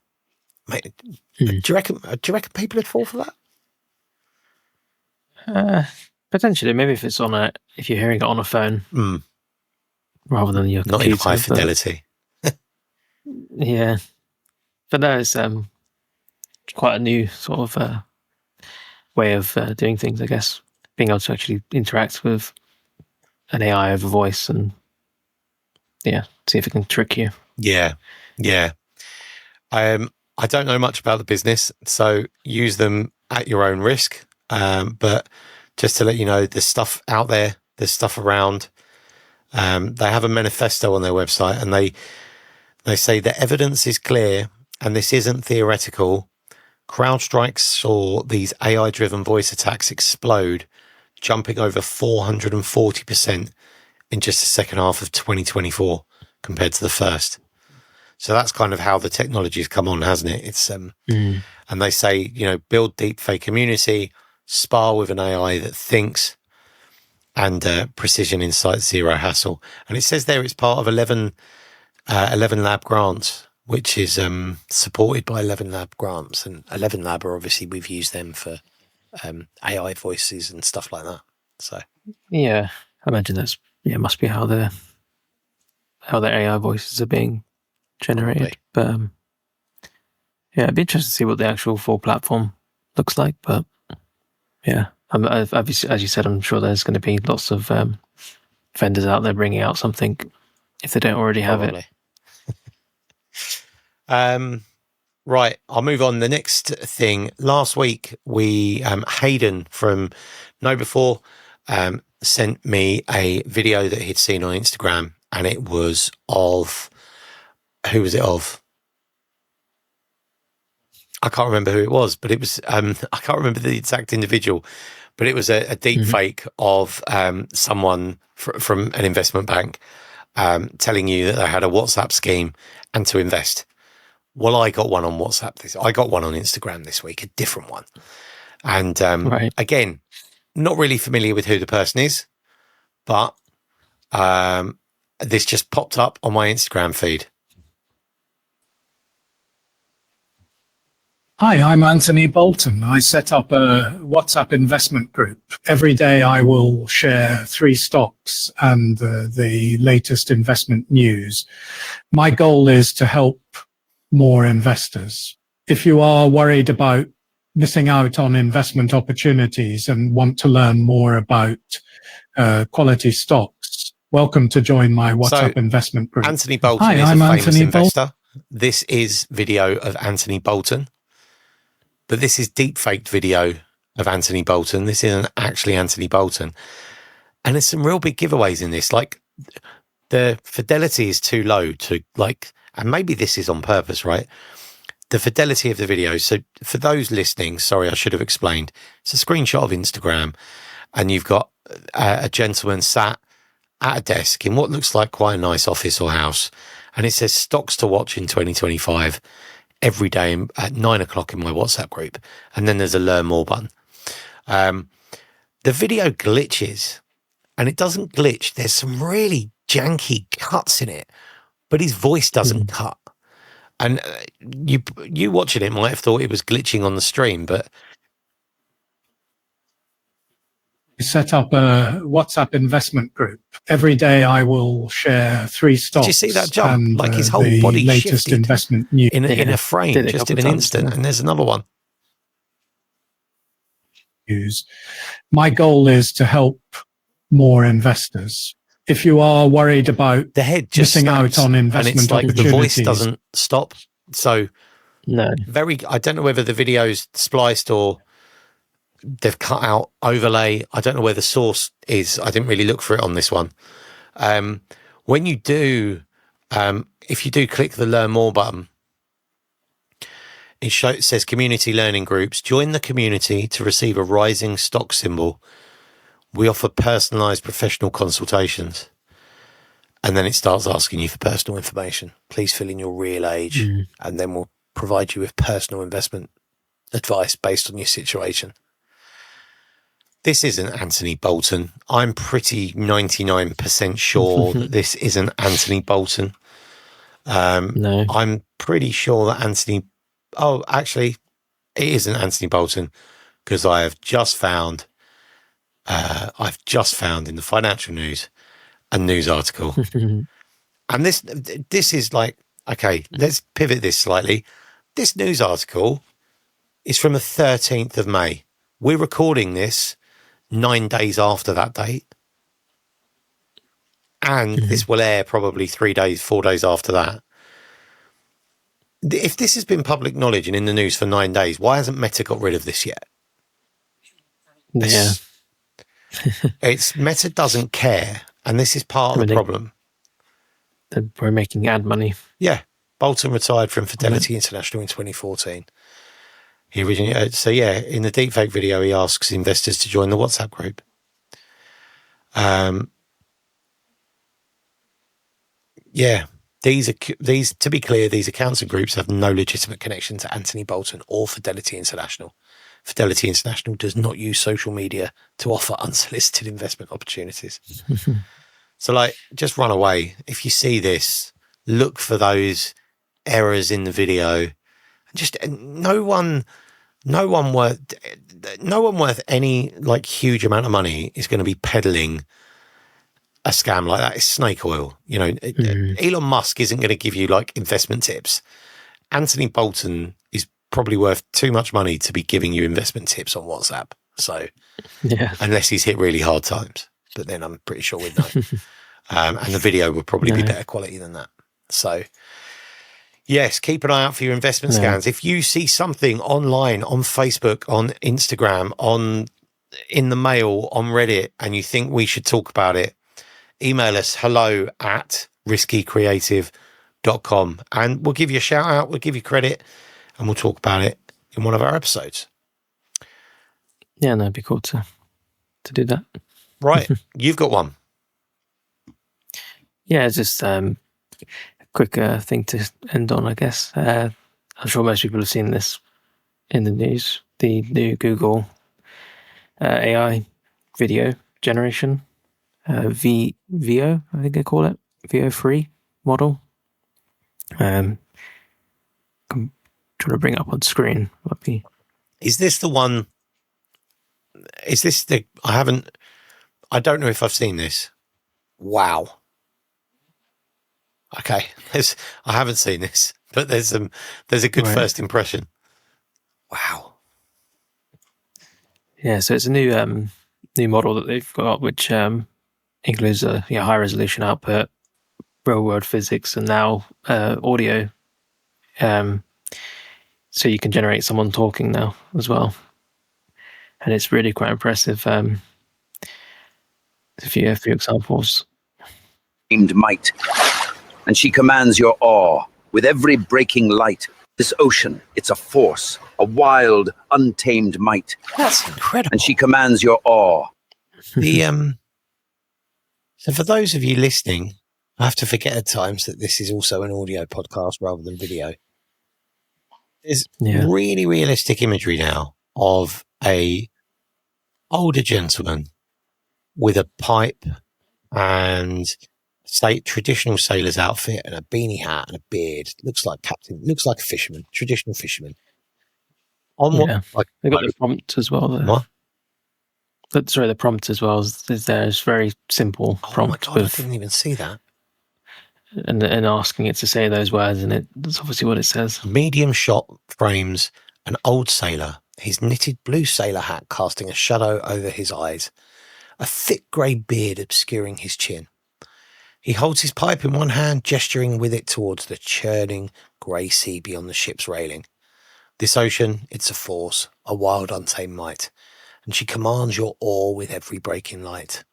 Mate, do you reckon people would fall for that? Potentially, maybe if you're hearing it on a phone rather than your computer. Not in high fidelity. Yeah. But no, it's quite a new sort of way of doing things, I guess. Being able to actually interact with an AI over voice and see if it can trick you. Yeah. I don't know much about the business, so use them at your own risk. But just to let you know, there's stuff out there, there's stuff around. They have a manifesto on their website, and they say the evidence is clear, and this isn't theoretical. CrowdStrike saw these AI-driven voice attacks explode, jumping over 440% in just the second half of 2024 compared to the first. So that's kind of how the technology has come on, hasn't it? It's and they say, build Deepfake immunity, spar with an AI that thinks, and precision insight, zero hassle. And it says there it's part of 11 lab grants, which is supported by 11 lab grants. And 11 lab are obviously, we've used them for AI voices and stuff like that. So yeah, I imagine must be how the AI voices are being generated. Probably. But it'd be interesting to see what the actual full platform looks like. But yeah, obviously, as you said, I'm sure there's going to be lots of vendors out there bringing out something if they don't already have it. Right, I'll move on. The next thing, last week we Hayden from KnowBe4 sent me a video that he'd seen on Instagram, and it was of, who was it of? I can't remember who it was, but it was I can't remember the exact individual, but it was a deep fake of someone from an investment bank telling you that they had a WhatsApp scheme and to invest. Well, I got one on WhatsApp. I got one on Instagram this week, a different one. And again, not really familiar with who the person is, but this just popped up on my Instagram feed. Hi, I'm Anthony Bolton. I set up a WhatsApp investment group. Every day I will share 3 stocks and the latest investment news. My goal is to help more investors. If you are worried about missing out on investment opportunities and want to learn more about quality stocks, welcome to join my WhatsApp investment group. Anthony Bolton is a famous investor. This is video of Anthony Bolton, but this is deep-faked video of Anthony Bolton. This isn't actually Anthony Bolton. And there's some real big giveaways in this. Like, the fidelity is too low to and maybe this is on purpose, right? The fidelity of the video. So for those listening, sorry, I should have explained. It's a screenshot of Instagram, and you've got a gentleman sat at a desk in what looks like quite a nice office or house. And it says stocks to watch in 2025 every day at 9:00 in my WhatsApp group. And then there's a learn more button. The video glitches, and it doesn't glitch. There's some really janky cuts in it, but his voice doesn't cut. And you watching it might have thought it was glitching on the stream, but set up a WhatsApp investment group. Every day I will share 3 stocks. Did you see that jump? And, like his whole body latest shifted investment news. in a frame, just in an instant. And there's another one. My goal is to help more investors. If you are worried about the head just missing out on investment and it's like opportunities, the voice doesn't stop. So no, I don't know whether the video's spliced or they've cut out overlay. I don't know where the source is. I didn't really look for it on this one. When you do, if you do click the learn more button, it says community learning groups. Join the community to receive a rising stock symbol. We offer personalized professional consultations. And then it starts asking you for personal information. Please fill in your real age, and then we'll provide you with personal investment advice based on your situation. This isn't Anthony Bolton. I'm pretty 99% sure that this isn't Anthony Bolton. No. I'm pretty sure that Anthony... Oh, actually, it isn't Anthony Bolton, because I've just found in the financial news a news article. And this is like, okay, let's pivot this slightly. This news article is from the 13th of May. We're recording this 9 days after that date. And this will air probably 4 days after that. If this has been public knowledge and in the news for 9 days, why hasn't Meta got rid of this yet? Yeah. Meta doesn't care. And this is part of the problem. We're making ad money. Yeah. Bolton retired from Fidelity International in 2014. He originally, in the Deepfake video, he asks investors to join the WhatsApp group. These to be clear, these accounts and groups have no legitimate connection to Anthony Bolton or Fidelity International. Fidelity International does not use social media to offer unsolicited investment opportunities. So, just run away. If you see this, look for those errors in the video. Just no one worth any huge amount of money is going to be peddling a scam like that. It's snake oil. Elon Musk isn't going to give you investment tips. Anthony Bolton is probably worth too much money to be giving you investment tips on WhatsApp. So, unless he's hit really hard times, but then I'm pretty sure we'd know. And the video would probably be better quality than that. So, yes, keep an eye out for your investment scams. If you see something online, on Facebook, on Instagram, in the mail, on Reddit, and you think we should talk about it, email us hello@riskycreative.com and we'll give you a shout out, we'll give you credit, and we'll talk about it in one of our episodes. Yeah, no, it'd be cool to do that. Right. You've got one. Yeah, it's just a quick thing to end on, I guess. I'm sure most people have seen this in the news. The new Google AI video generation, Veo, I think they call it, Veo free model. I'm trying to bring it up on screen. Is this the one? Is this the? I don't know if I've seen this. Wow. Okay, I haven't seen this, but there's a good first impression. Wow. Yeah, so it's a new model that they've got, which includes a high resolution output, real world physics, and now audio. So you can generate someone talking now as well, and it's really quite impressive. A few examples. Named might, and she commands your awe with every breaking light. This ocean, it's a force, a wild, untamed might. That's incredible. And she commands your awe. So for those of you listening, I have to forget at times that this is also an audio podcast rather than video. There's really realistic imagery now of a older gentleman with a pipe and traditional sailor's outfit and a beanie hat and a beard. Looks like a fisherman, traditional fisherman. They've got the prompt as well. What? The prompt as well is there's very simple prompt. Oh my God, I didn't even see that. And asking it to say those words, and that's obviously what it says. Medium shot frames an old sailor, his knitted blue sailor hat casting a shadow over his eyes, a thick grey beard obscuring his chin. He holds his pipe in one hand, gesturing with it towards the churning grey sea beyond the ship's railing. This ocean, it's a force, a wild, untamed might, and she commands your awe with every breaking light.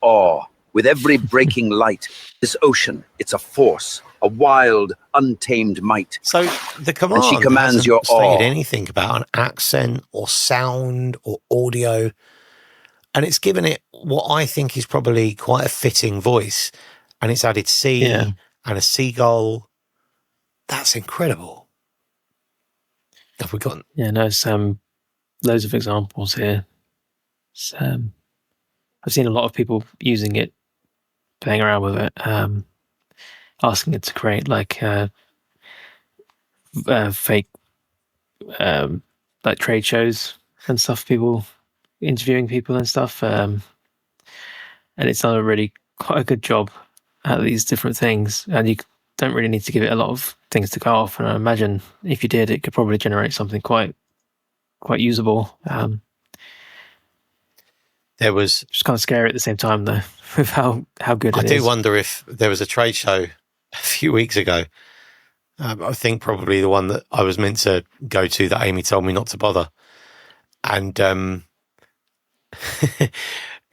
Awe with every breaking light. This ocean, it's a force, a wild, untamed might. So the command and she commands hasn't your stated awe. anything about an accent or sound or audio. And it's given it what I think is probably quite a fitting voice. And it's added sea and a seagull. That's incredible. Have we got... Yeah, no, it's loads of examples here. So, I've seen a lot of people using it, playing around with it, asking it to create like fake like trade shows and stuff, people interviewing people and stuff, and it's done a really quite a good job at these different things, and you don't really need to give it a lot of things to go off, and I imagine if you did, it could probably generate something quite usable. There was Just kind of scary at the same time though, with how good I it do is. wonder if there was a trade show a few weeks ago. I think probably the one that I was meant to go to that Amy told me not to bother. And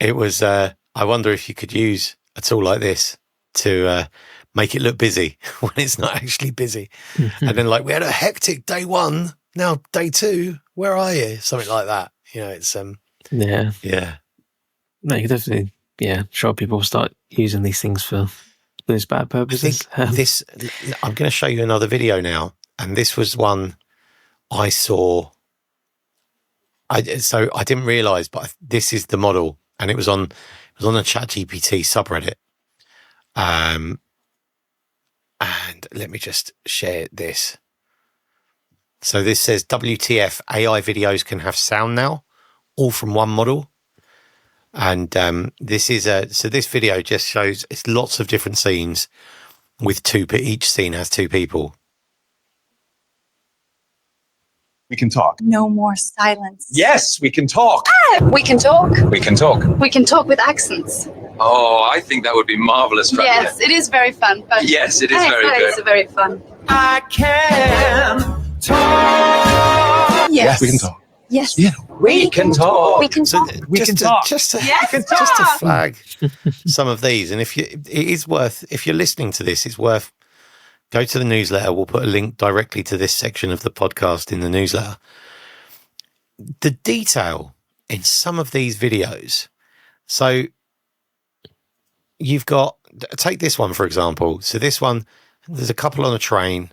it was, I wonder if you could use a tool like this to make it look busy when it's not actually busy. And then like, we had a hectic day one, now day two, where are you? Something like that. You know, it's, yeah. No, you could definitely, sure people start using these things for those bad I purposes. think I'm going to show you another video now. And this was one I saw. So I didn't realize, but this is the model, and it was on a ChatGPT subreddit. And let me just share this. So this says, WTF, AI videos can have sound now, all from one model. And this video just shows it's lots of different scenes with each scene has two people. We can talk. No more silence. Yes, we can talk. We can talk. We can talk. We can talk with accents. Oh, I think that would be marvelous. Yes, it is very fun. But Yes, it is very it's good. very fun. I can talk. Yes. We can talk. Yes. Yeah. We can talk. We can talk. Just to Yes. flag some of these, and it is worth, if you're listening to this, it's worth, go to the newsletter. We'll put a link directly to this section of the podcast in the newsletter. The detail in some of these videos. So you've got, take this one, for example. So this one, there's a couple on a train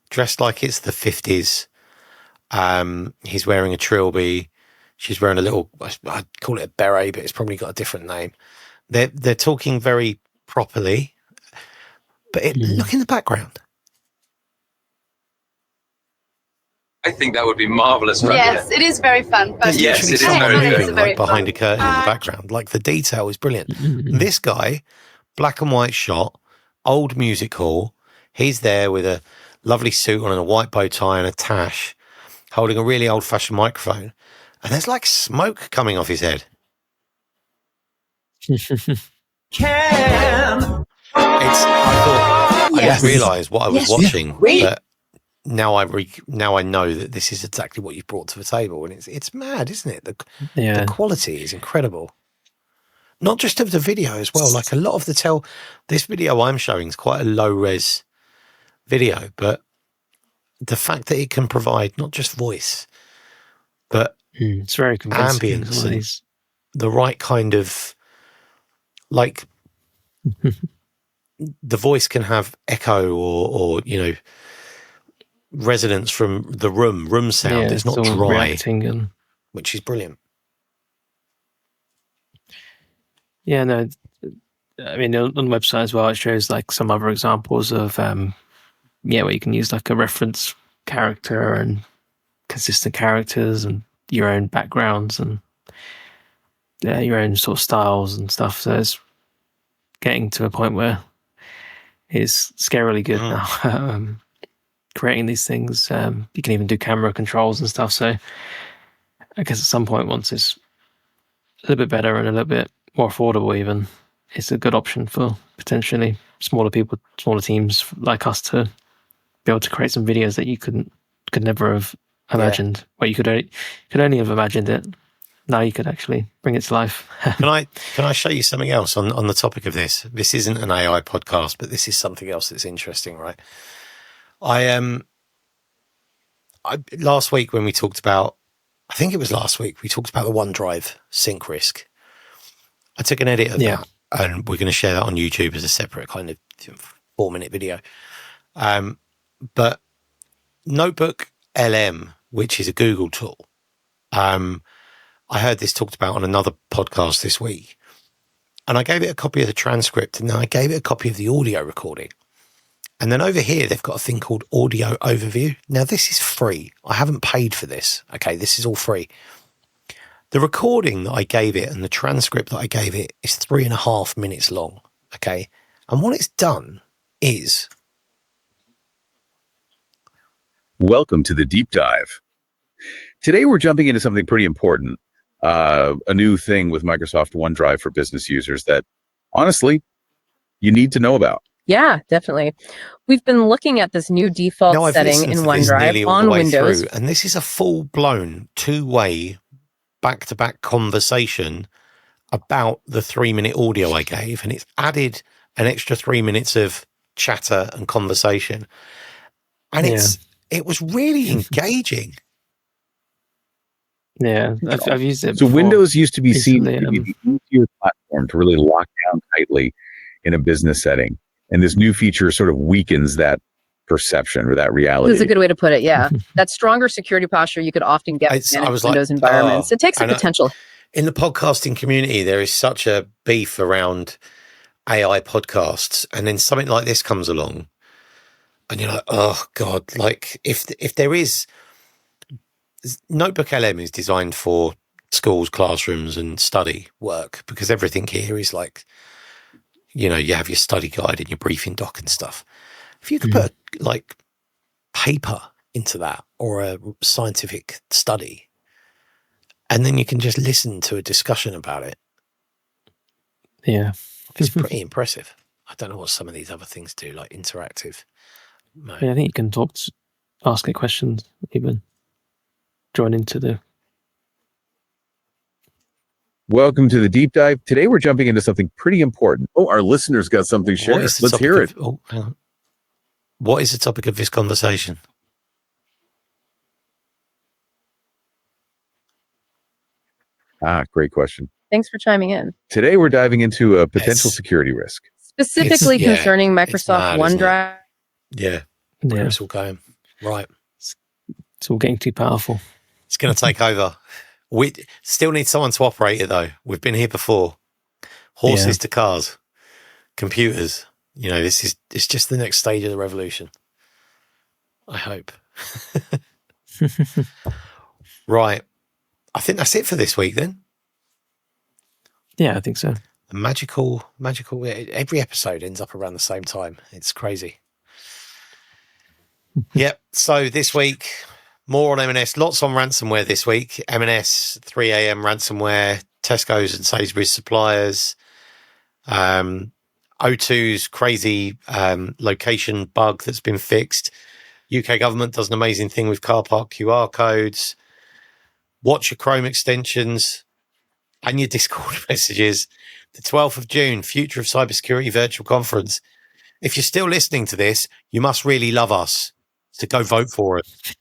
dressed like it's the 50s. He's wearing a trilby. She's wearing a little, I'd call it a beret, but it's probably got a different name. They're talking very properly, but look in the background. I think that would be marvelous. Yes, it is very fun. But Yes, it is someone very moving good. like behind a curtain in the background. Like the detail is brilliant. This guy, black and white shot, old music hall. He's there with a lovely suit on and a white bow tie and a tash, holding a really old-fashioned microphone, and there's like smoke coming off his head. I Yes. didn't realise what I was Yes. watching, but now I know that this is exactly what you've brought to the table, and it's mad, isn't it? The quality is incredible. Not just of the video as well. Like a lot of this video I'm showing is quite a low-res video, but the fact that it can provide not just voice, but it's very convincing. ambience and the right kind of, like, the voice can have echo or resonance from the room sound. It's not all dry, reacting which is brilliant. Yeah, no, I mean, on the website as well, it shows like some other examples of, where you can use like a reference character and consistent characters and your own backgrounds and your own sort of styles and stuff. So it's getting to a point where it's scarily good now. Creating these things, you can even do camera controls and stuff. So I guess at some point, once it's a little bit better and a little bit more affordable, even, it's a good option for potentially smaller people, smaller teams like us to be able to create some videos that you could never have imagined. Well, you could only have imagined it. Now you could actually bring it to life. Can I show you something else on the topic of this? This isn't an AI podcast, but this is something else that's interesting, right? I last week when we talked about, I think it was last week, we talked about the OneDrive sync risk. I took an edit of that, and we're going to share that on YouTube as a separate kind of 4-minute video. But Notebook LM, which is a Google tool, I heard this talked about on another podcast this week, and I gave it a copy of the transcript, and then I gave it a copy of the audio recording. And then over here, they've got a thing called Audio Overview. Now, this is free. I haven't paid for this. Okay, this is all free. The recording that I gave it and the transcript that I gave it is 3.5 minutes long. Okay, and what it's done is... Welcome to the deep dive. Today, we're jumping into something pretty important, a new thing with Microsoft OneDrive for business users that, honestly, you need to know about. Yeah, definitely. We've been looking at this new default setting in OneDrive on Windows. And this is a full-blown two-way back-to-back conversation about the 3-minute audio I gave, and it's added an extra 3 minutes of chatter and conversation. And it was really engaging. Yeah, I've used it So before. Windows used to be seen Recently, to be the easier platform to really lock down tightly in a business setting. And this new feature sort of weakens that perception or that reality. That's a good way to put it. Yeah, that stronger security posture you could often get in Windows environments. It takes a potential. In the podcasting community, there is such a beef around AI podcasts, and then something like this comes along, and you're like, oh God! Like if there is, Notebook LM is designed for schools, classrooms, and study work, because everything here is like, you know, you have your study guide and your briefing doc and stuff. If you could put like paper into that or a scientific study, and then you can just listen to a discussion about it. Yeah. It's pretty impressive. I don't know what some of these other things do, like interactive mode. Yeah, I think you can ask it questions, even join into the... Welcome to the deep dive. Today, we're jumping into something pretty important. Oh, our listeners got something to share. Let's hear it. Hang on. What is the topic of this conversation? Great question. Thanks for chiming in. Today, we're diving into a potential security risk. Specifically concerning Microsoft OneDrive. Yeah, where it's all going. Right. It's all getting too powerful. It's going to take over. We still need someone to operate it, though. We've been here before. Horses to cars, computers. You know, it's just the next stage of the revolution. I hope. Right. I think that's it for this week, then. Yeah, I think so. Magical. Every episode ends up around the same time. It's crazy. Yep. So this week, more on M&S. Lots on ransomware this week. M&S, 3 a.m. ransomware, Tesco's and Sainsbury's suppliers, O2's crazy location bug that's been fixed. UK government does an amazing thing with car park QR codes. Watch your Chrome extensions and your Discord messages. The 12th of June, Future of Cybersecurity Virtual Conference. If you're still listening to this, you must really love us. So go vote for us.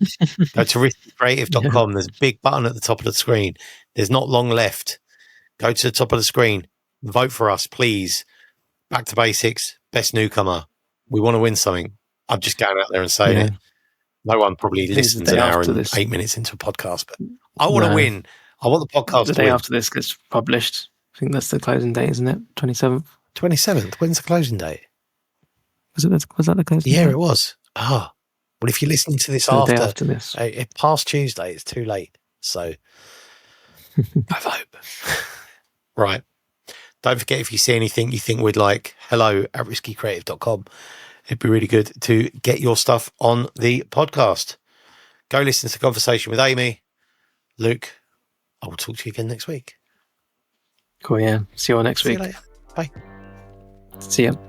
Go to riskycreative.com. There's a big button at the top of the screen. There's not long left. Go to the top of the screen. Vote for us, please. Back to basics. Best newcomer. We want to win something. I'm just going out there and saying it. No one probably listens an hour and 8 minutes into a podcast, but I want to win. I want the podcast the to day win. after this gets published. I think that's the closing date, isn't it? 27th. 27th. When's the closing date? Was that the closing date? Yeah, it was. Well, if you're listening to this So the day after this. Past Tuesday, it's too late. So I vote. Right. Don't forget, if you see anything you think we'd like, hello@riskycreative.com. It'd be really good to get your stuff on the podcast. Go listen to the conversation with Amy. Luke, I will talk to you again next week. Cool, yeah. See you all next week. See you later. Bye. See ya.